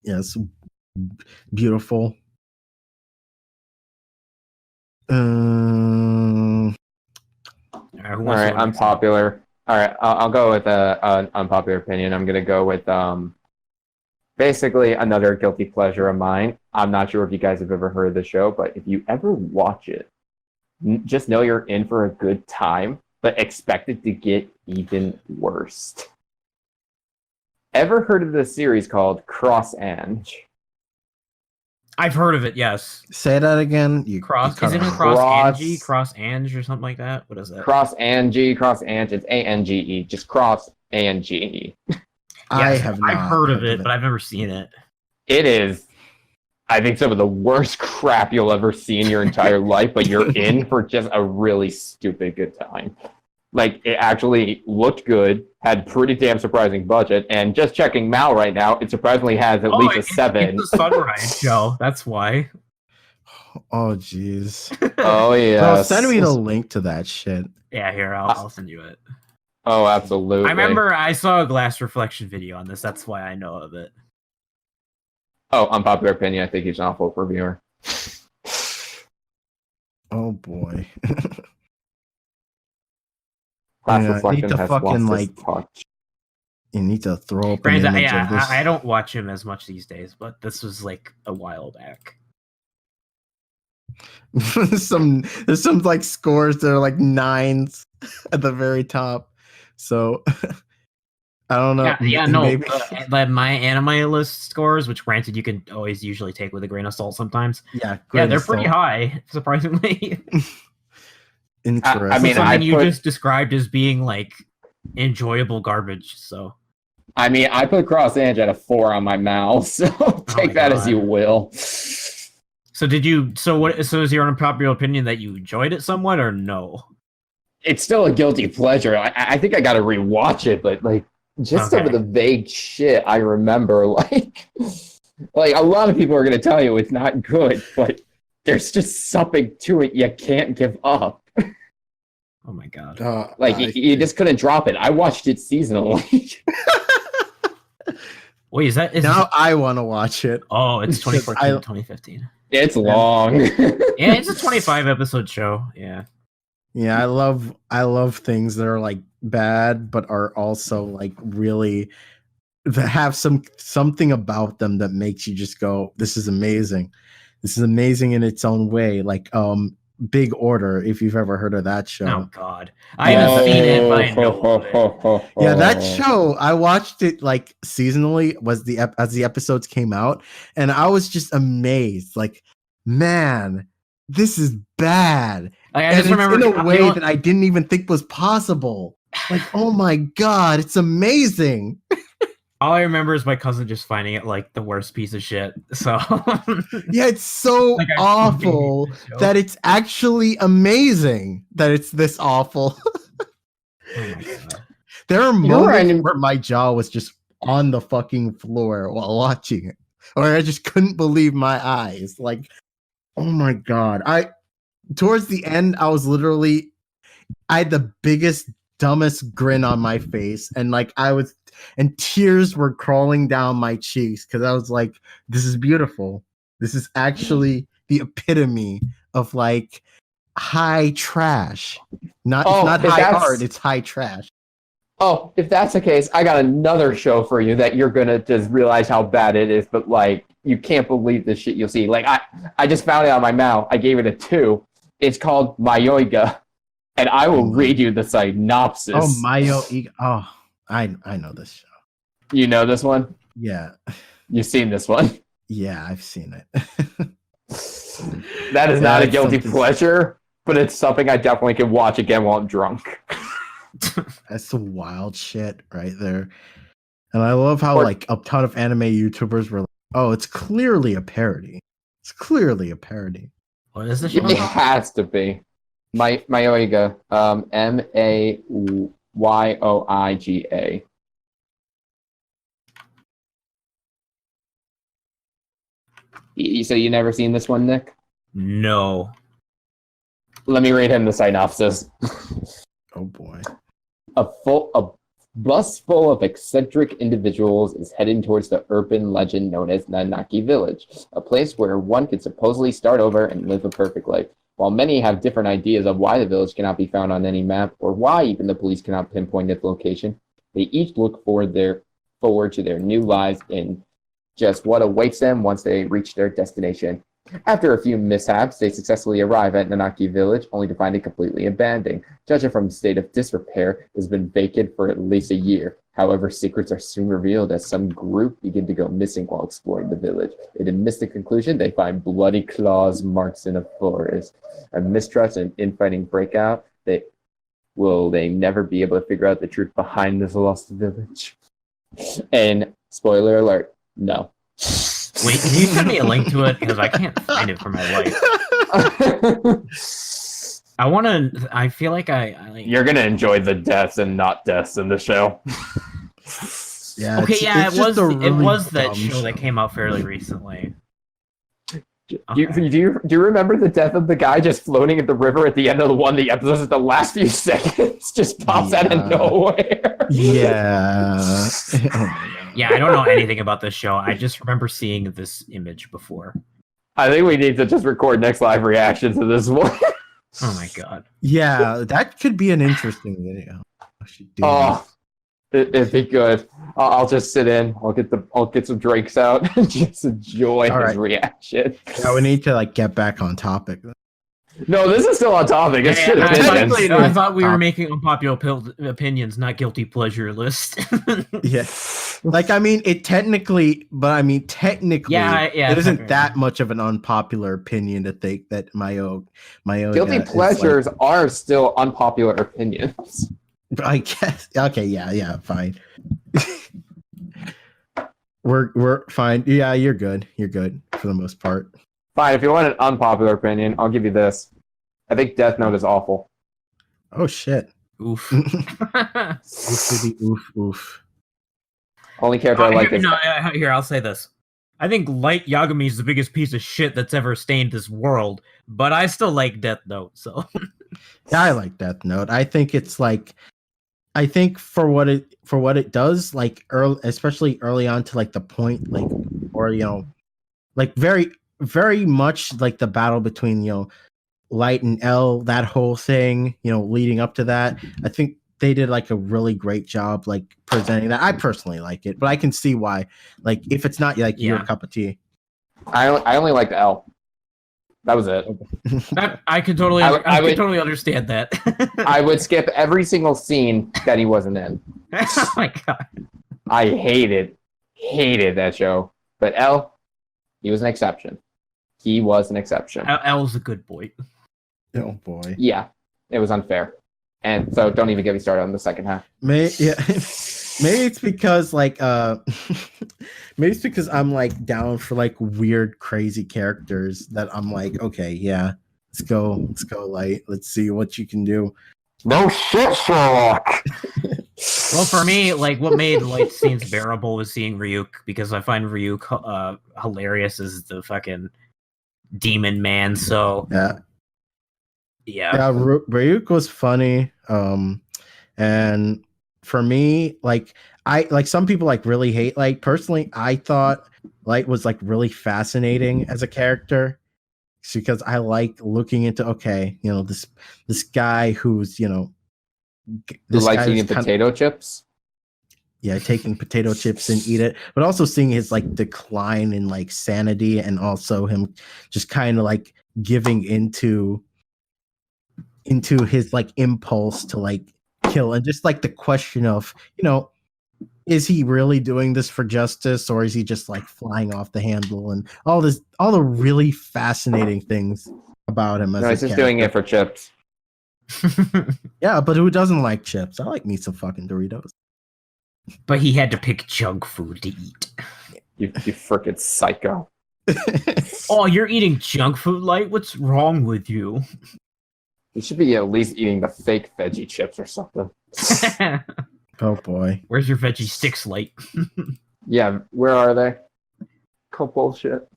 Yes, beautiful. Who All wants right, to go next? unpopular. All right, I'll go with an unpopular opinion. I'm gonna go with basically another guilty pleasure of mine. I'm not sure if you guys have ever heard of the show, but if you ever watch it, just know you're in for a good time, but expect it to get even worse. Ever heard of the series called Cross Ange? I've heard of it. Yes. Say that again. Cross. cut Isn't it off. Cross Cross- Angie? Cross Ange or something like that? What is that? Cross Ange. It's ANGE. Just Cross ANGE. I Yes, have not I've heard of it, but I've never seen it. It is, I think, some of the worst crap you'll ever see in your entire life, but you're in for just a really stupid good time. Like, it actually looked good, had pretty damn surprising budget, and just checking Mal right now, it surprisingly has at least a 7. It's a Sunrise show. That's why. Oh, jeez. Oh Bro, yeah. send me the link to that shit. Yeah, here I'll send you it. Oh, absolutely. I remember I saw a glass reflection video on this. That's why I know of it. Oh, unpopular opinion. I think he's an awful reviewer. Oh boy. Glass Yeah, I need reflection to has fucking lost like. its touch. You need to throw up an Granted, image of this. I don't watch him as much these days, but this was like a while back. There's some like scores that are like 9s at the very top. So I don't know. No. Maybe. My anime list scores, which granted you can always usually take with a grain of salt sometimes. Yeah, They're pretty high, surprisingly. Interesting. I mean, something you just described as being like enjoyable garbage. So I mean, I put Cross Ange at a 4 on my mouse, so take that as you will. So did you? So what? So is your unpopular opinion that you enjoyed it somewhat, or no? It's still a guilty pleasure. I think I got to rewatch it, but like just some of the vague shit I remember, like a lot of people are gonna tell you it's not good, but there's just something to it you can't give up. Oh my god! You just couldn't drop it. I watched it seasonally. Wait, is that now I want to watch it. Oh, it's 2014, 2015. It's long. Yeah, it's a 25 episode show. Yeah. Yeah, I love things that are like bad, but are also like really that have something about them that makes you just go, "This is amazing. This is amazing in its own way." Like Big Order, if you've ever heard of that show. Oh God, I haven't seen it, but I know of it. Yeah, that show, I watched it like seasonally as the episodes came out, and I was just amazed. Like, man, this is bad. I just remember in a way that I didn't even think was possible. Like, oh my God, it's amazing. All I remember is my cousin just finding it like the worst piece of shit. So yeah, it's so like awful that it's actually amazing that it's this awful. Oh my God. There are moments where my jaw was just on the fucking floor while watching it, or I just couldn't believe my eyes. Like, oh my God. Towards the end, I had the biggest, dumbest grin on my face, and like and tears were crawling down my cheeks because I was like, this is beautiful. This is actually the epitome of like high trash. It's not high art, it's high trash. Oh, if that's the case, I got another show for you that you're gonna just realize how bad it is, but like you can't believe the shit you'll see. Like I just found it on my mouth. I gave it a 2. It's called Mayoiga, and I will read you the synopsis. Oh, Mayoiga. Oh, I know this show. You know this one? Yeah. You've seen this one? Yeah, I've seen it. That is not a guilty pleasure, but it's something I definitely can watch again while I'm drunk. That's some wild shit right there. And I love how like a ton of anime YouTubers were like, oh, it's clearly a parody. It's clearly a parody. What is the show? It has to be. Mayoiga. Mayoiga. So you never seen this one, Nick? No. Let me read him the synopsis. Oh boy. A bus full of eccentric individuals is heading towards the urban legend known as Nanaki Village, a place where one could supposedly start over and live a perfect life. While many have different ideas of why the village cannot be found on any map, or why even the police cannot pinpoint its location, they each look forward to their new lives in just what awaits them once they reach their destination. After a few mishaps, they successfully arrive at Nanaki Village, only to find it completely abandoned. Judging from the state of disrepair, it has been vacant for at least a year. However, secrets are soon revealed as some group begin to go missing while exploring the village. In a mystic conclusion, they find bloody claws marks in a forest. A mistrust and infighting break out. They never be able to figure out the truth behind this lost village? And spoiler alert, no. Wait, can you send me a link to it? Because I can't find it for my life. I feel like You're gonna enjoy the deaths and not deaths in the show. Yeah. Okay, it was that show that came out fairly recently. Do you remember the death of the guy just floating in the river at the end of one of the episodes? At the last few seconds, just pops out of nowhere. Yeah. Oh my God. Yeah, I don't know anything about this show. I just remember seeing this image before. I think we need to just record next live reaction to this one. Oh my God. Yeah, that could be an interesting video. I should do Oh, it'd be good. I'll just sit in. I'll get some drinks out and just enjoy All his right. reaction. Yeah, we need to like get back on topic. No, this is still on topic. It should have been. I thought we were making unpopular opinions, not guilty pleasure list. Yeah, like I mean, it technically, it isn't that much of an unpopular opinion to think that Mayo Guilty pleasures are still unpopular opinions. I guess. Okay, yeah, fine. we're fine. Yeah, you're good. You're good for the most part. Fine, if you want an unpopular opinion, I'll give you this. I think Death Note is awful. Oh shit. Oof. Oof. Only character I like is... Here, I'll say this. I think Light Yagami is the biggest piece of shit that's ever stained this world, but I still like Death Note, so... Yeah, I like Death Note. I think it's like... I think for what it does, like especially early on to like the point, like, or like very much like the battle between Light and L, that whole thing, leading up to that. I think they did like a really great job like presenting that. I personally like it, but I can see why. Like if it's not like your cup of tea. I only liked L. That was it. I could totally, I could totally understand that. I would skip every single scene that he wasn't in. Oh my God. I hated that show. But L, he was an exception. He was an exception. L's a good boy. Oh boy. Yeah, it was unfair. And so don't even get me started on the second half. Maybe it's because like maybe it's because I'm like down for like weird crazy characters that I'm like, okay, yeah, let's go Light, let's see what you can do. No shit, Sherlock. Well, for me, like what made Light scenes bearable was seeing Ryuk, because I find Ryuk hilarious as the fucking demon man. So yeah, Ryuk was funny. And for me, like some people like really hate Light. Personally, I thought Light was like really fascinating as a character because I like looking into this guy who's who likes eating potato chips. Yeah, taking potato chips and eat it, but also seeing his like decline in like sanity, and also him just kind of like giving into his like impulse to like kill, and just like the question of is he really doing this for justice, or is he just like flying off the handle, and all the really fascinating things about him. He's just doing it for chips. Yeah, but who doesn't like chips? I like me some fucking Doritos. But he had to pick junk food to eat. You freaking psycho. Oh, you're eating junk food, Light? What's wrong with you? You should be at least eating the fake veggie chips or something. Oh boy. Where's your veggie sticks, Light? Yeah, where are they? Cool bullshit.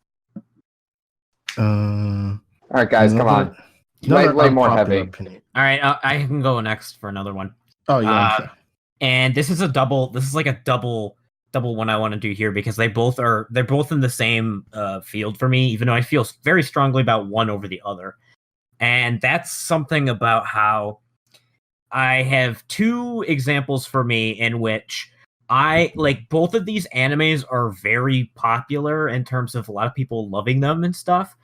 All right, guys, come on. Lay more heavy. Opinion. All right, I can go next for another one. Oh yeah. And this is like a double one I want to do here, because they're both in the same field for me, even though I feel very strongly about one over the other. And that's something about how I have two examples for me in which I like both of these animes are very popular in terms of a lot of people loving them and stuff.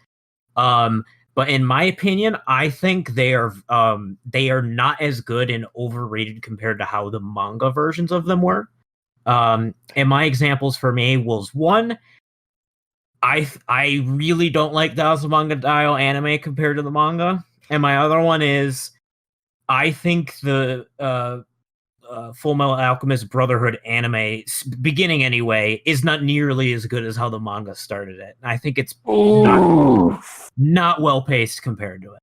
But in my opinion, I think they are not as good and overrated compared to how the manga versions of them were. And my examples for me was one, I really don't like the Azumanga Daioh anime compared to the manga. And my other one is, I think the Full Metal Alchemist Brotherhood anime, beginning anyway, is not nearly as good as how the manga started it. I think it's not well paced compared to it.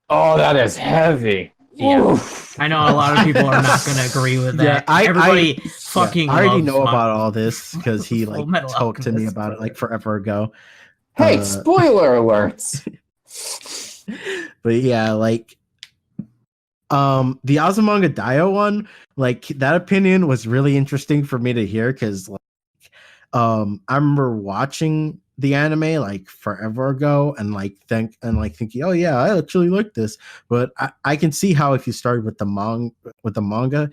Oh, that is heavy. Yeah, oof. I know a lot of people are not going to agree with that. Yeah, Everybody fucking. I already know about all this because he like talked to me about it like forever ago. Hey, spoiler alerts. But yeah, like the Azumanga Daioh one, like that opinion was really interesting for me to hear because like I remember watching the anime like forever ago and thinking, oh yeah, I actually like this. But I can see how if you started with the manga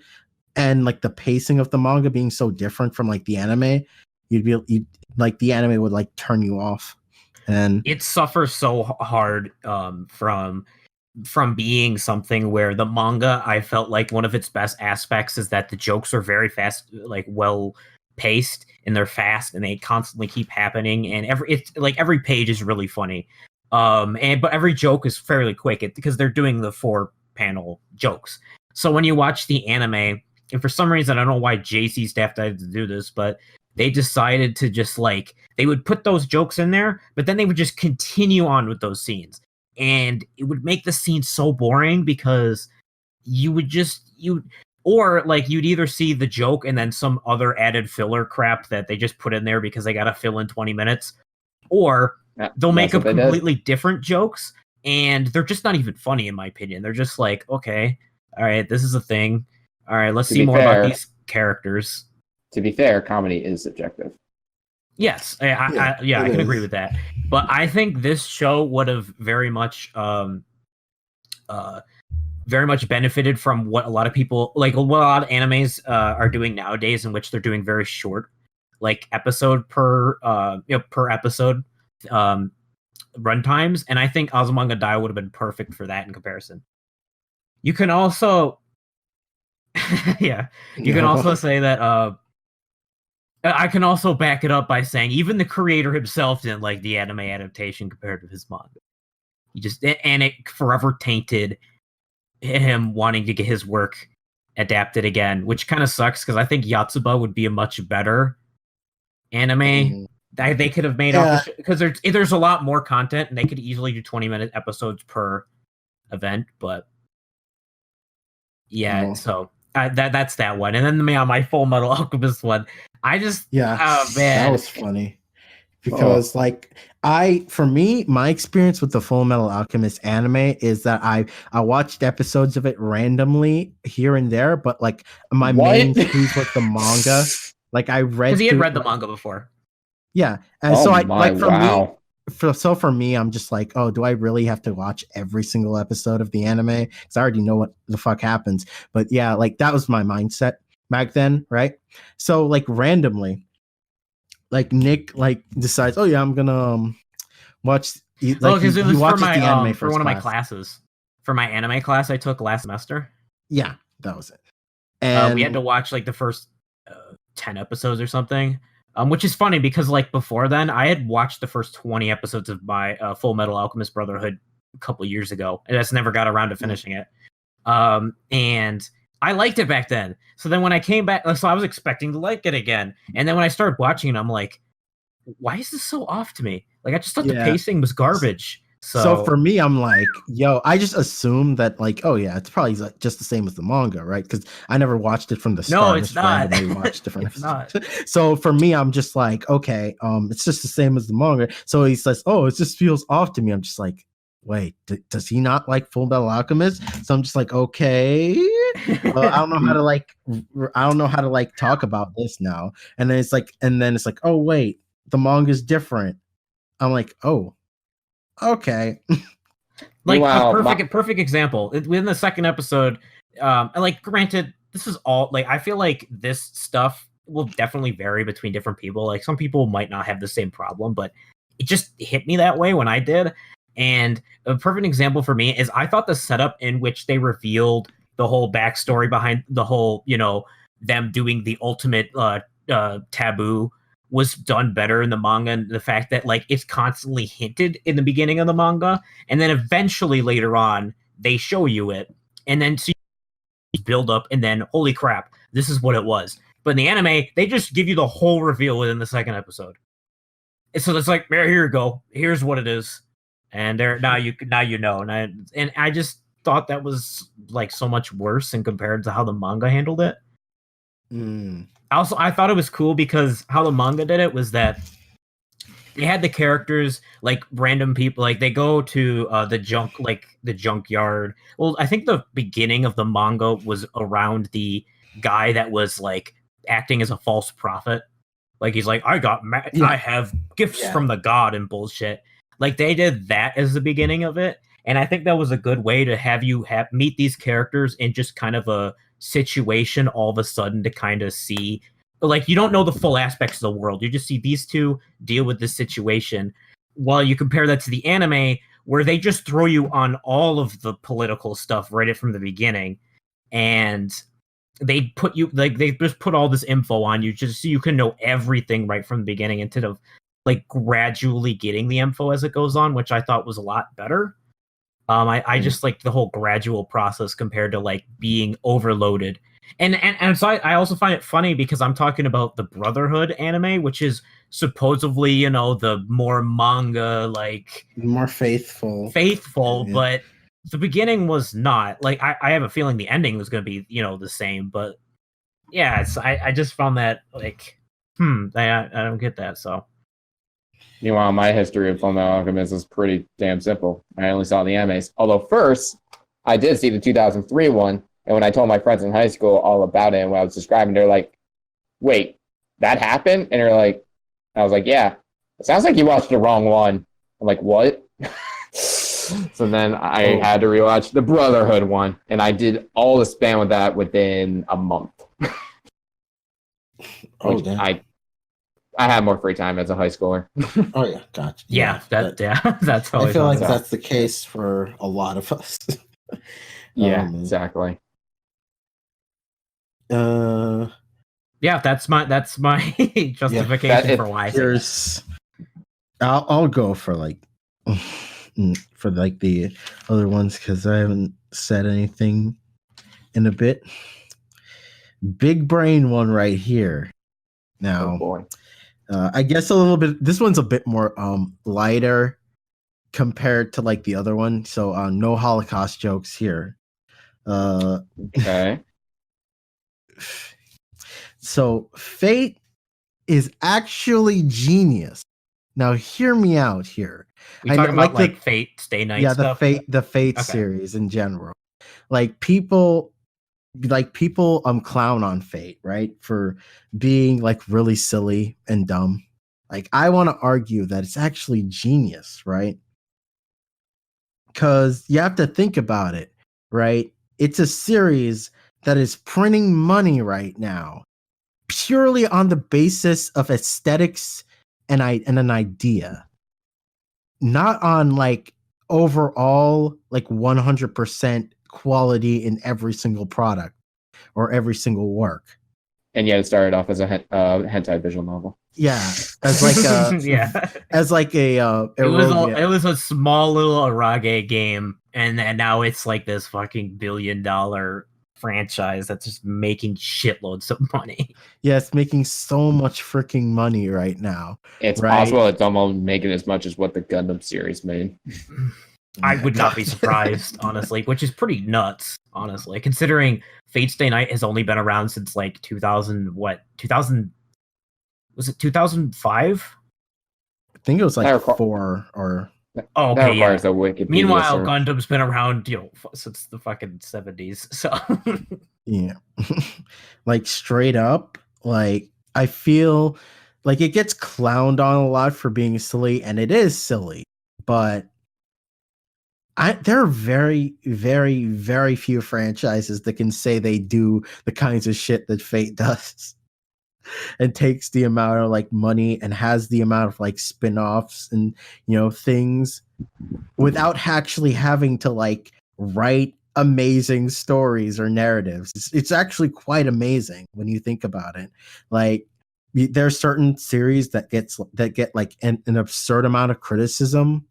and like the pacing of the manga being so different from like the anime, you'd like the anime would like turn you off. And It suffers so hard from being something where the manga, I felt like one of its best aspects is that the jokes are very fast, like well paced, and they're fast and they constantly keep happening, and every page is really funny. But every joke is fairly quick because they're doing the 4-panel jokes. So when you watch the anime, and for some reason I don't know why JC staff decided to do this, but they decided to just like they would put those jokes in there, but then they would just continue on with those scenes. And it would make the scene so boring because you'd either see the joke and then some other added filler crap that they just put in there because they gotta fill in 20 minutes, or they'll make up completely different jokes and they're just not even funny in my opinion. They're just like, okay, all right, this is a thing. All right, let's see more about these characters. To be fair, comedy is subjective. Yes, I can agree with that. But I think this show would have very much benefited from what a lot of people like. What a lot of animes are doing nowadays, in which they're doing very short, like episode per episode runtimes. And I think Azumanga Daioh would have been perfect for that in comparison. You can also, can also say that. I can also back it up by saying even the creator himself didn't like the anime adaptation compared to his manga. It forever tainted him wanting to get his work adapted again, which kind of sucks because I think Yotsuba would be a much better anime. They could have made off because there's a lot more content and they could easily do 20-minute episodes per event. But yeah, so that's that one. And then my Full Metal Alchemist one. Oh man, that was funny because for me, my experience with the Full Metal Alchemist anime is that I watched episodes of it randomly here and there, but like my main squeeze was the manga. Like I read because he had read the manga before. Yeah, and for me, I'm just like, oh, do I really have to watch every single episode of the anime? Because I already know what the fuck happens. But yeah, like that was my mindset back then, right? So like randomly, like Nick like decides, oh yeah, I'm gonna watch. Because it was for my anime for one of my classes. For my anime class I took last semester. Yeah, that was it. And we had to watch like the first 10 episodes or something. Which is funny because like before then I had watched the first 20 episodes of my Full Metal Alchemist Brotherhood a couple years ago, and I just never got around to finishing it. And I liked it back then. So then when I came back, so I was expecting to like it again. And then when I started watching it, I'm like, why is this so off to me? Like, I just thought the pacing was garbage. So for me, I'm like, yo, I just assume that like, oh yeah, it's probably like just the same as the manga, right? Because I never watched it from the start. No, it's not. Watched different episodes. So for me, I'm just like, okay, it's just the same as the manga. So he says, oh, it just feels off to me. I'm just like, wait, does he not like Full Metal Alchemist? So I'm just like, okay, I don't know how to like talk about this now. And then it's like, oh wait, the manga's different. I'm like, oh, okay. Like a perfect example within the second episode. Like, granted, this is all like I feel like this stuff will definitely vary between different people. Like, some people might not have the same problem, but it just hit me that way when I did. And a perfect example for me is I thought the setup in which they revealed the whole backstory behind the whole, them doing the ultimate taboo was done better in the manga, and the fact that like it's constantly hinted in the beginning of the manga, and then eventually later on they show you it, and then so you build up, and then holy crap, this is what it was. But in the anime, they just give you the whole reveal within the second episode. And so it's like, here you go, here's what it is, and now you know, and I just thought that was like so much worse in compared to how the manga handled it. Also, I thought it was cool because how the manga did it was that they had the characters like random people, like they go to the junkyard. Well, I think the beginning of the manga was around the guy that was like acting as a false prophet. Like he's like, I have gifts from the god and bullshit. Like they did that as the beginning of it, and I think that was a good way to have you meet these characters in just kind of a situation all of a sudden to kind of see, like, you don't know the full aspects of the world. You just see these two deal with this situation. While you compare that to the anime, where they just throw you on all of the political stuff right from the beginning, and they put you like they just put all this info on you just so you can know everything right from the beginning instead of like gradually getting the info as it goes on, which I thought was a lot better. I just like the whole gradual process compared to like being overloaded. And so I also find it funny because I'm talking about the Brotherhood anime, which is supposedly, you know, the more manga, like more faithful, yeah. But the beginning was not. Like I have a feeling the ending was going to be, you know, the same. But yeah, I just found that like, I don't get that. So. Meanwhile, my history of Fullmetal Alchemist is pretty damn simple. I only saw the animes. Although first, I did see the 2003 one, and when I told my friends in high school all about it and what I was describing, they're like, wait, that happened? And they're like, I was like, yeah. It sounds like you watched the wrong one. I'm like, what? So then I had to rewatch the Brotherhood one, and I did all the span with that within a month. I had more free time as a high schooler. Oh yeah, gotcha. That's how I feel like that's the case for a lot of us. Exactly. Yeah, that's my justification for why. I'll go for like the other ones because I haven't said anything in a bit. Big brain one right here. Now, I guess a little bit. This one's a bit more lighter compared to like the other one. So no Holocaust jokes here. Okay. So Fate is actually genius. Now hear me out here. We talking about like Fate Stay Night stuff? The Fate series in general. Like people clown on Fate, right? For being like really silly and dumb. Like I want to argue that it's actually genius, right? Because you have to think about it, right? It's a series that is printing money right now purely on the basis of aesthetics and an idea, not on like overall like 100% quality in every single product or every single work. And yet it started off as a hentai visual novel. Yeah, as like a it was a small little Arage game, and now it's like this fucking $1 billion franchise that's just making shitloads of money. Yeah, it's making so much freaking money right now. It's possible it's almost making as much as what the Gundam series made. I would not be surprised, honestly, which is pretty nuts, honestly, considering Fate Stay Night has only been around since like 2000, was it 2005? I think it was like 4 or... Oh, okay, that requires a Wikipedia. Meanwhile, Gundam's been around, you know, since the fucking 70s, so... Yeah. Like, straight up, like, I feel like it gets clowned on a lot for being silly, and it is silly, but there are very, very, very few franchises that can say they do the kinds of shit that Fate does and takes the amount of like money and has the amount of like spin-offs and, you know, things without actually having to like write amazing stories or narratives. It's actually quite amazing when you think about it. Like there are certain series that get like an absurd amount of criticism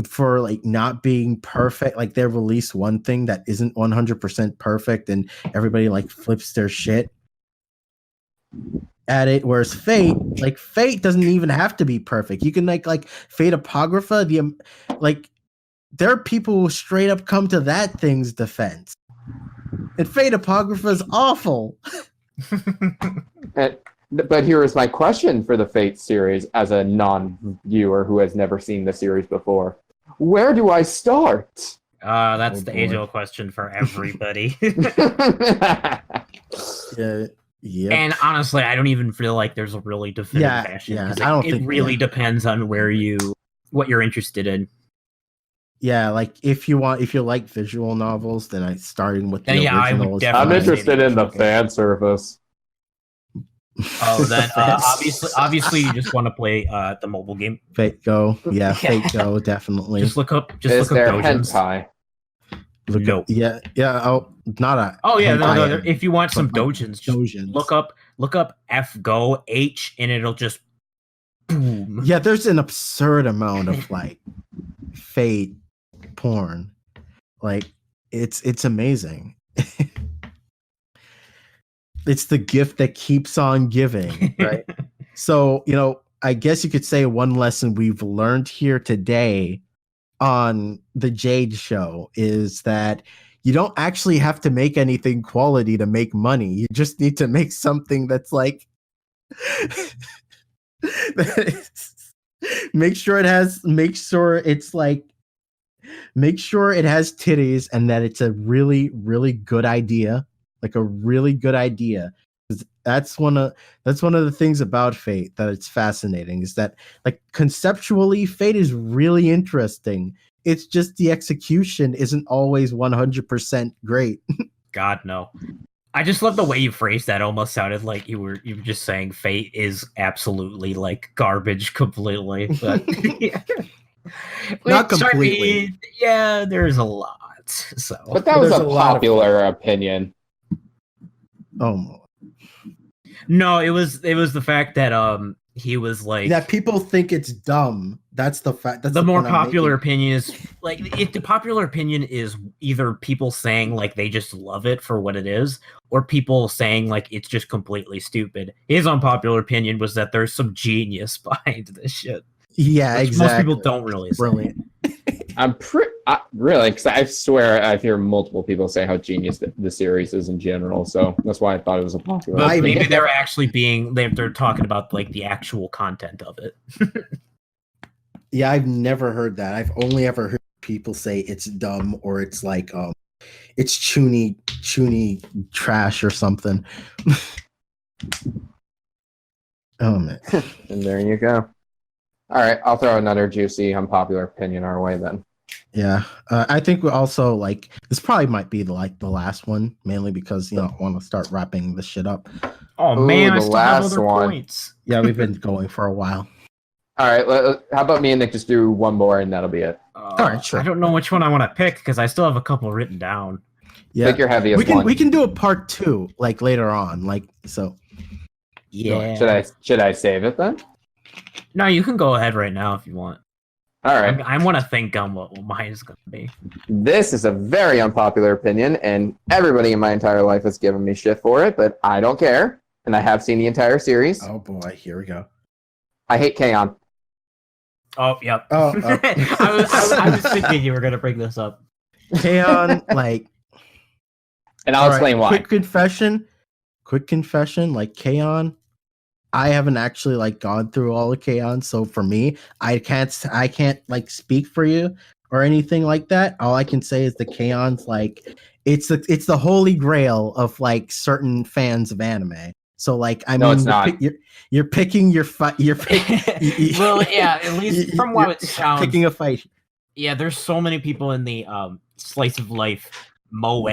for like not being perfect. Like they release one thing that isn't 100% perfect and everybody like flips their shit at it, whereas Fate doesn't even have to be perfect. You can like Fate Apocrypha, there are people who straight up come to that thing's defense, and Fate Apocrypha is awful. But here is my question for the Fate series as a non-viewer who has never seen the series before. Where do I start? That's Oh, the boy. age-old question for everybody. Yeah. Yep. And honestly, I don't even feel like there's a really definitive Yeah, fashion yeah, because I don't it think- really yeah. depends on what you're interested in. Yeah, like if you like visual novels, then starting with the Then, yeah, I would original is definitely I'm fine. interested in the fan service. Oh, then Fast. obviously, you just want to play the mobile game. Fate Go. Yeah, Yeah. Fate Go, definitely. Just look up Is there Dojins. hentai? Look Nope. yeah. Oh, not a. Oh yeah, no, hentai, if you want some but, like, Dojins, just Dojins. look up FGO H, and it'll just boom. Yeah, there's an absurd amount of like Fate porn. Like it's amazing. It's the gift that keeps on giving, right? So, I guess you could say one lesson we've learned here today on the Jade show is that you don't actually have to make anything quality to make money. You just need to make something that's like make sure it has titties and that it's a really, really good idea. Like a really good idea. That's one of the things about Fate that it's fascinating is that like conceptually Fate is really interesting. It's just the execution isn't always 100% great. God no. I just love the way you phrased that. Almost sounded like you were just saying Fate is absolutely like garbage completely. But Not completely. Yeah, there's a lot. So, But that was There's a a lot of- popular opinion. Oh, no, it was the fact that he was like that people think it's dumb. That's the fact. That's the more point I'm popular making. opinion is like if the popular opinion is either people saying like they just love it for what it is, or people saying like it's just completely stupid. His unpopular opinion was that there's some genius behind this shit. Yeah, Which exactly. most people don't really say. Brilliant. I'm really, because I swear I've heard multiple people say how genius the series is in general. So that's why I thought it was a popular. But opinion. maybe they're actually they're talking about like the actual content of it. Yeah, I've never heard that. I've only ever heard people say it's dumb or it's like it's chuny trash or something. Oh man. And there you go. All right, I'll throw another juicy unpopular opinion our way then. Yeah. I think we also like this probably might be the last one, mainly because I want to start wrapping this shit up. Oh Ooh, man, I the still have last other one. points. Yeah, we've been going for a while. All right, how about me and Nick just do one more and that'll be it. All right, sure. I don't know which one I want to pick because I still have a couple written down. Yeah. Pick your heaviest one. We can do a part 2 like later on, like so. Yeah. Should I save it then? No, you can go ahead right now if you want. All right. I want to think on what mine is going to be. This is a very unpopular opinion, and everybody in my entire life has given me shit for it, but I don't care, and I have seen the entire series. Oh boy, here we go. I hate K-On! Oh, yep. Oh, I was thinking you were going to bring this up. K-On! Like, And I'll explain why. Quick confession, like K-On! I haven't actually like gone through all of K-On!, so for me, I can't like speak for you or anything like that. All I can say is the K-On's like it's the holy grail of like certain fans of anime. So like it's not. You're picking your fight. Well, yeah, at least from what it sounds. Picking a fight. Yeah, there's so many people in the slice of life moe,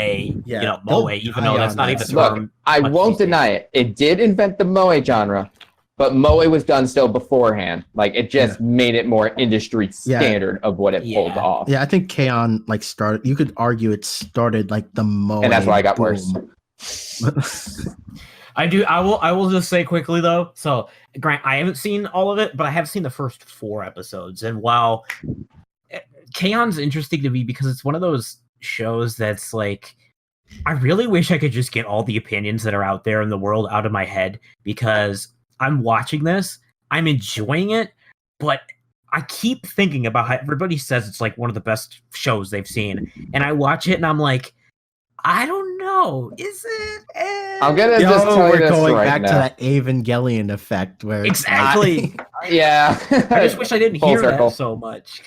Yeah, moe, even though that's not even a Look, term. I much won't these days. deny it. It did invent the moe genre, but moe was done still beforehand. Like, it just made it more industry standard of what it pulled off. Yeah, I think K-On! Like started. You could argue it started like the moe, And that's why I got worse. I will just say quickly though. So, Grant, I haven't seen all of it, but I have seen the first 4 episodes. And while K-On's interesting to me because it's one of those shows that's like, I really wish I could just get all the opinions that are out there in the world out of my head because I'm watching this, I'm enjoying it, but I keep thinking about how everybody says it's like one of the best shows they've seen, and I watch it and I'm like, I don't know. know. Is it? I'm gonna just tell you we're this going right back now. to that Evangelion effect where it's Exactly. Yeah. I just wish I didn't Full hear circle. that so much.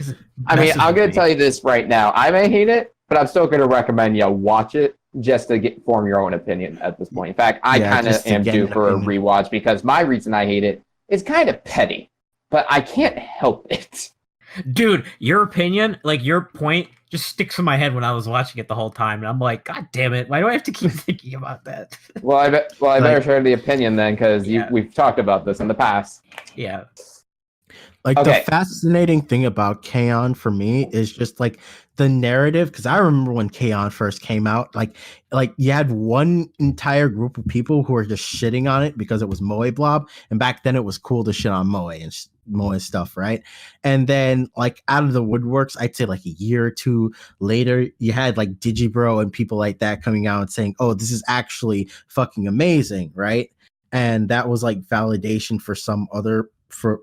I mean, I'm gonna tell you this right now. I may hate it, but I'm still gonna recommend you watch it just to form your own opinion at this point. In fact, I Yeah, kind of just to am get due an for a opinion. rewatch because my reason I hate it is kind of petty, but I can't help it. Dude, your opinion, like your point, just sticks in my head when I was watching it the whole time, and I'm like, God damn it! Why do I have to keep thinking about that? Well, I better Like- share the opinion then, because Yeah. we've talked about this in the past. Yeah. Like Okay. the fascinating thing about K-On! For me is just like the narrative, because I remember when K-On! First came out, like you had one entire group of people who were just shitting on it because it was Moe Blob, and back then it was cool to shit on Moe and Moe stuff, right? And then like out of the woodworks, I'd say like a year or two later, you had like Digibro and people like that coming out and saying, "Oh, this is actually fucking amazing," right? And that was like validation for some other for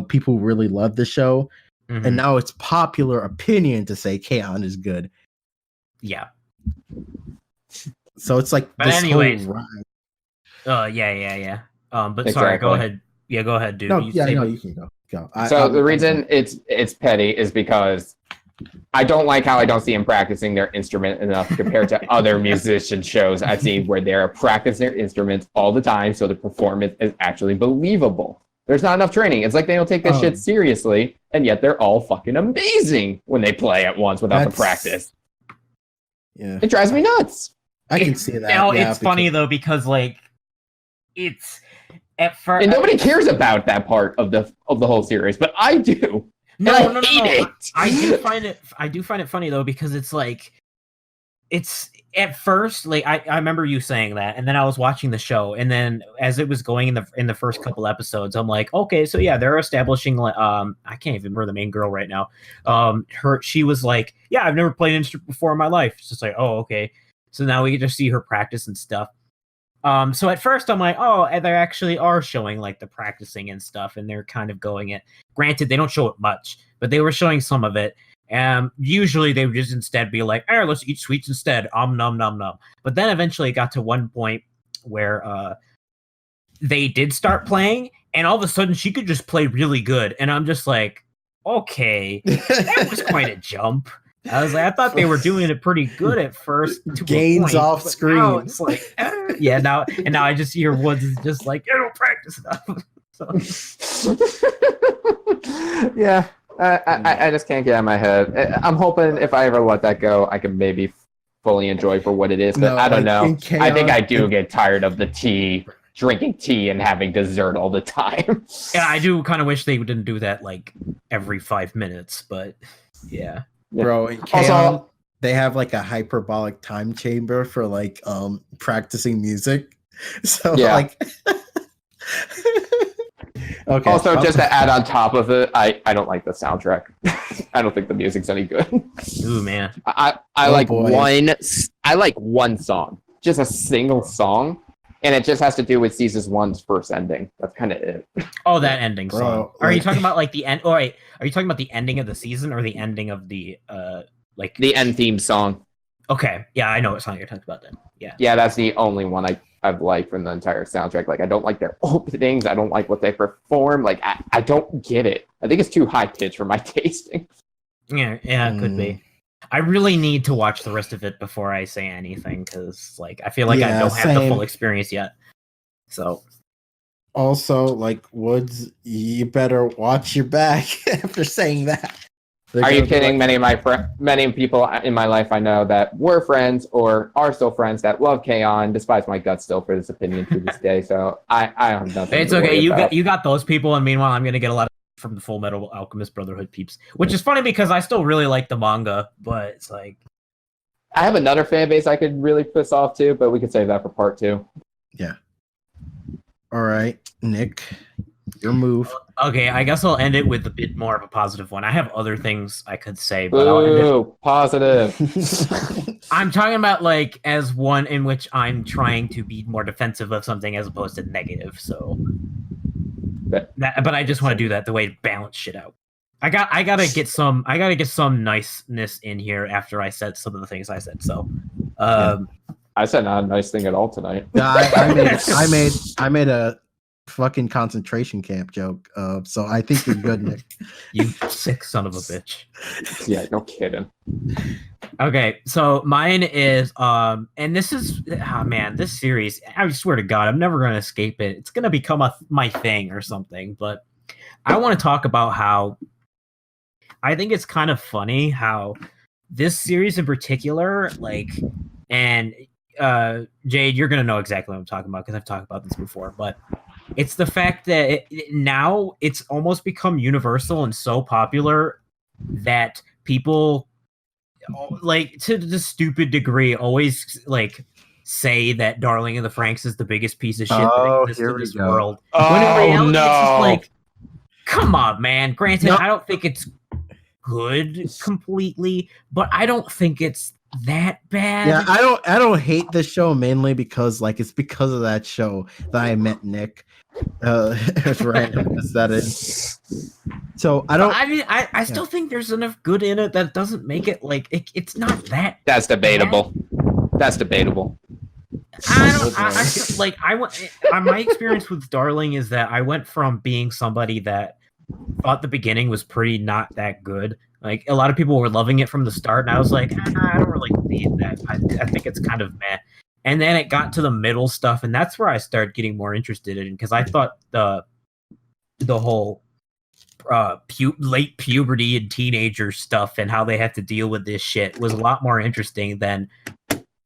people who really love the show. Mhm. And now it's popular opinion to say K-On! Is good. Yeah. So it's like But this anyways. whole ride. Yeah. But sorry, go Exactly. ahead. Yeah, go ahead, dude. No, You yeah, say no, what- you can go. So the reason it's petty is because I don't like how I don't see them practicing their instrument enough compared to other musician shows I've seen where they're practicing their instruments all the time, so the performance is actually believable. There's not enough training. It's like they don't take this shit seriously, and yet they're all fucking amazing when they play at once without the practice. Yeah, It drives me nuts. I can see that. Now yeah, it's funny though because like it's at first And nobody cares about that part of the whole series, but I do. No. And I hate it. I do find it funny though because it's like it's at first like I remember you saying that, and then I was watching the show, and then as it was going in the first couple episodes, I'm like, okay, so yeah, they're establishing like I can't even remember the main girl right now. She was like, yeah, I've never played an instrument before in my life. It's just like, oh, okay. So now we get to see her practice and stuff. So at first I'm like, oh, they actually are showing like the practicing and stuff, and they're kind of going it. Granted, they don't show it much, but they were showing some of it. Usually they would just instead be like, let's eat sweets instead. Nom nom. But then eventually it got to one point where they did start playing, and all of a sudden she could just play really good. And I'm just like, okay, that was quite a jump. I was like, I thought they were doing it pretty good at first. To Gains a point, off but screen. now it's like, yeah, now I just hear Woods is just like, don't practice enough. So. Yeah, I just can't get out of my head. I'm hoping if I ever let that go, I can maybe fully enjoy for what it is. But No, I don't like, know. in Chaos- I think I do get tired of the drinking tea and having dessert all the time. Yeah, I do kind of wish they didn't do that like every 5 minutes, but yeah. Bro, in K-On! They have like a hyperbolic time chamber for like practicing music. So Yeah. like okay. Also, just to add on top of it, I don't like the soundtrack. I don't think the music's any good. Ooh, man. I Oh, like boy. one song, just a single song, and it just has to do with Season 1's first ending. That's kind of it. Oh, that ending Bro, song. Are you like- talking about like the end? Oh, wait. Are you talking about the ending of the season or the ending of the like The end theme song. Okay, yeah, I know what song you're talking about then. Yeah. Yeah, that's the only one I've liked from the entire soundtrack. Like, I don't like their openings. I don't like what they perform. Like, I don't get it. I think it's too high pitched for my tasting. Yeah, it could be. I really need to watch the rest of it before I say anything because, like, I feel like I Yeah, don't have the same. full experience yet. So, Also, like Woods, you better watch your back after saying that. Are you kidding? Many people in my life I know that were friends or are still friends that love K-On! Despise my guts still for this opinion to this day. So I have nothing. it's to okay. worry about. You got those people, and meanwhile, I'm gonna get a lot from the Full Metal Alchemist Brotherhood peeps, which is funny because I still really like the manga, but it's like I have another fan base I could really piss off too, but we could save that for part 2. Yeah. All right, Nick, your move. okay. I guess I'll end it with a bit more of a positive one. I have other things I could say, but I'll end it. Ooh, positive. I'm talking about like as one in which I'm trying to be more defensive of something as opposed to negative. So, but I just want to do that the way to balance shit out. I gotta get some niceness in here after I said some of the things I said. So, I said not a nice thing at all tonight. Yeah, I made a fucking concentration camp joke. So I think you're good, Nick. You sick son of a bitch. Yeah, no kidding. Okay, so mine is and this is man, this series, I swear to God, I'm never gonna escape it. It's gonna become my thing or something, but I want to talk about how I think it's kind of funny how this series in particular, like, and Jade, you're gonna know exactly what I'm talking about because I've talked about this before, but it's the fact that now it's almost become universal and so popular that people, like, to the stupid degree, always like say that Darling in the Franxx is the biggest piece of shit that exists in this world. When in reality, it's just like, come on, man. Granted, I don't think it's good completely, but I don't think it's that bad. Yeah, I don't hate this show mainly because it's because of that show that I met Nick. As random as that is. So I don't. I mean, I still think there's enough good in it that doesn't make it like it's not that. That's debatable. That's debatable. My experience with Darling is that I went from being somebody that thought the beginning was pretty not that good. Like, a lot of people were loving it from the start, and I was like, I don't really need that. I think it's kind of meh. And then it got to the middle stuff, and that's where I started getting more interested in, because I thought the whole late puberty and teenager stuff and how they had to deal with this shit was a lot more interesting than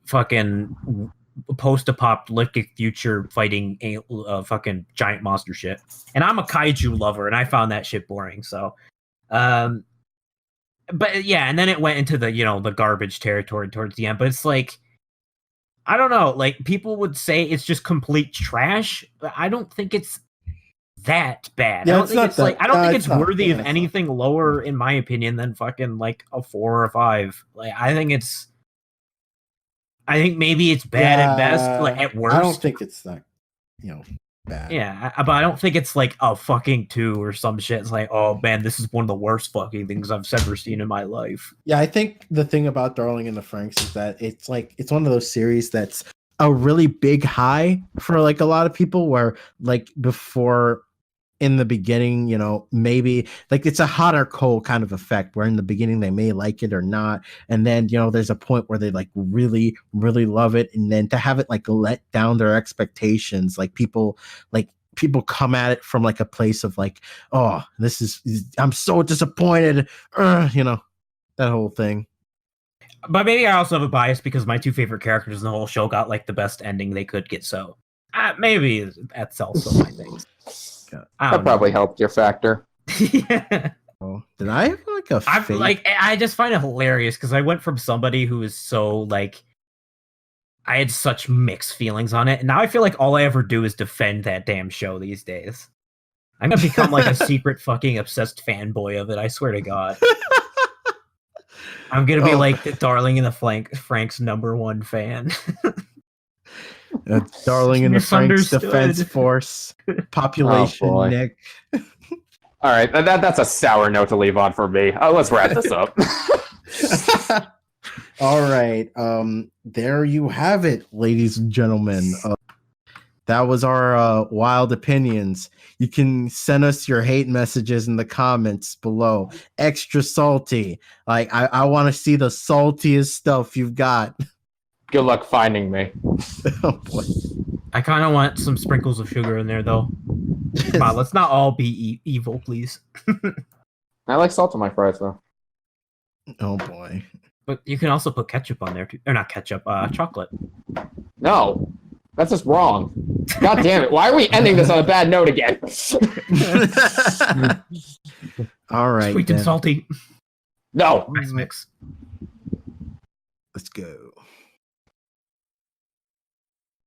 fucking post-apocalyptic future fighting a fucking giant monster shit. And I'm a kaiju lover, and I found that shit boring. So, but yeah, and then it went into the garbage territory towards the end. But it's like, I don't know, like, people would say it's just complete trash, but I don't think it's that bad. Yeah, I don't think it's worthy of bad. anything lower, in my opinion, than fucking like a 4 or a 5. Like, I think maybe it's bad at best, like at worst. I don't think it's that, bad. Yeah, but I don't think it's like a fucking 2 or some shit. It's like, oh man, this is one of the worst fucking things I've ever seen in my life. Yeah, I think the thing about Darling in the Franxx is that it's one of those series that's a really big high for like a lot of people, where like before, in the beginning, maybe like it's a hot or cold kind of effect, where in the beginning they may like it or not, and then there's a point where they like really really love it, and then to have it like let down their expectations, like people come at it from like a place of like, oh, I'm so disappointed, that whole thing. But maybe I also have a bias because my 2 favorite characters in the whole show got like the best ending they could get, so maybe that's also my thing. That probably helped your factor. Yeah. Oh, did I have like a I just find it hilarious because I went from somebody who is so like, I had such mixed feelings on it, and now I feel like all I ever do is defend that damn show these days. I'm gonna become like a secret fucking obsessed fanboy of it, I swear to God. I'm gonna be like the Darling in the Franxx #1 fan. Darling in the Franxx Defense Force population, Nick. All right, that's a sour note to leave on for me. Let's wrap this up. All right, there you have it, ladies and gentlemen. That was our wild opinions. You can send us your hate messages in the comments below. Extra salty. Like, I want to see the saltiest stuff you've got. Good luck finding me. Oh boy. I kind of want some sprinkles of sugar in there, though. Come on, let's not all be evil, please. I like salt on my fries, though. Oh boy. But you can also put ketchup on there, too. Or not ketchup, chocolate. No, that's just wrong. God damn it. Why are we ending this on a bad note again? All right. Sweet and salty. No. Nice mix. Let's go.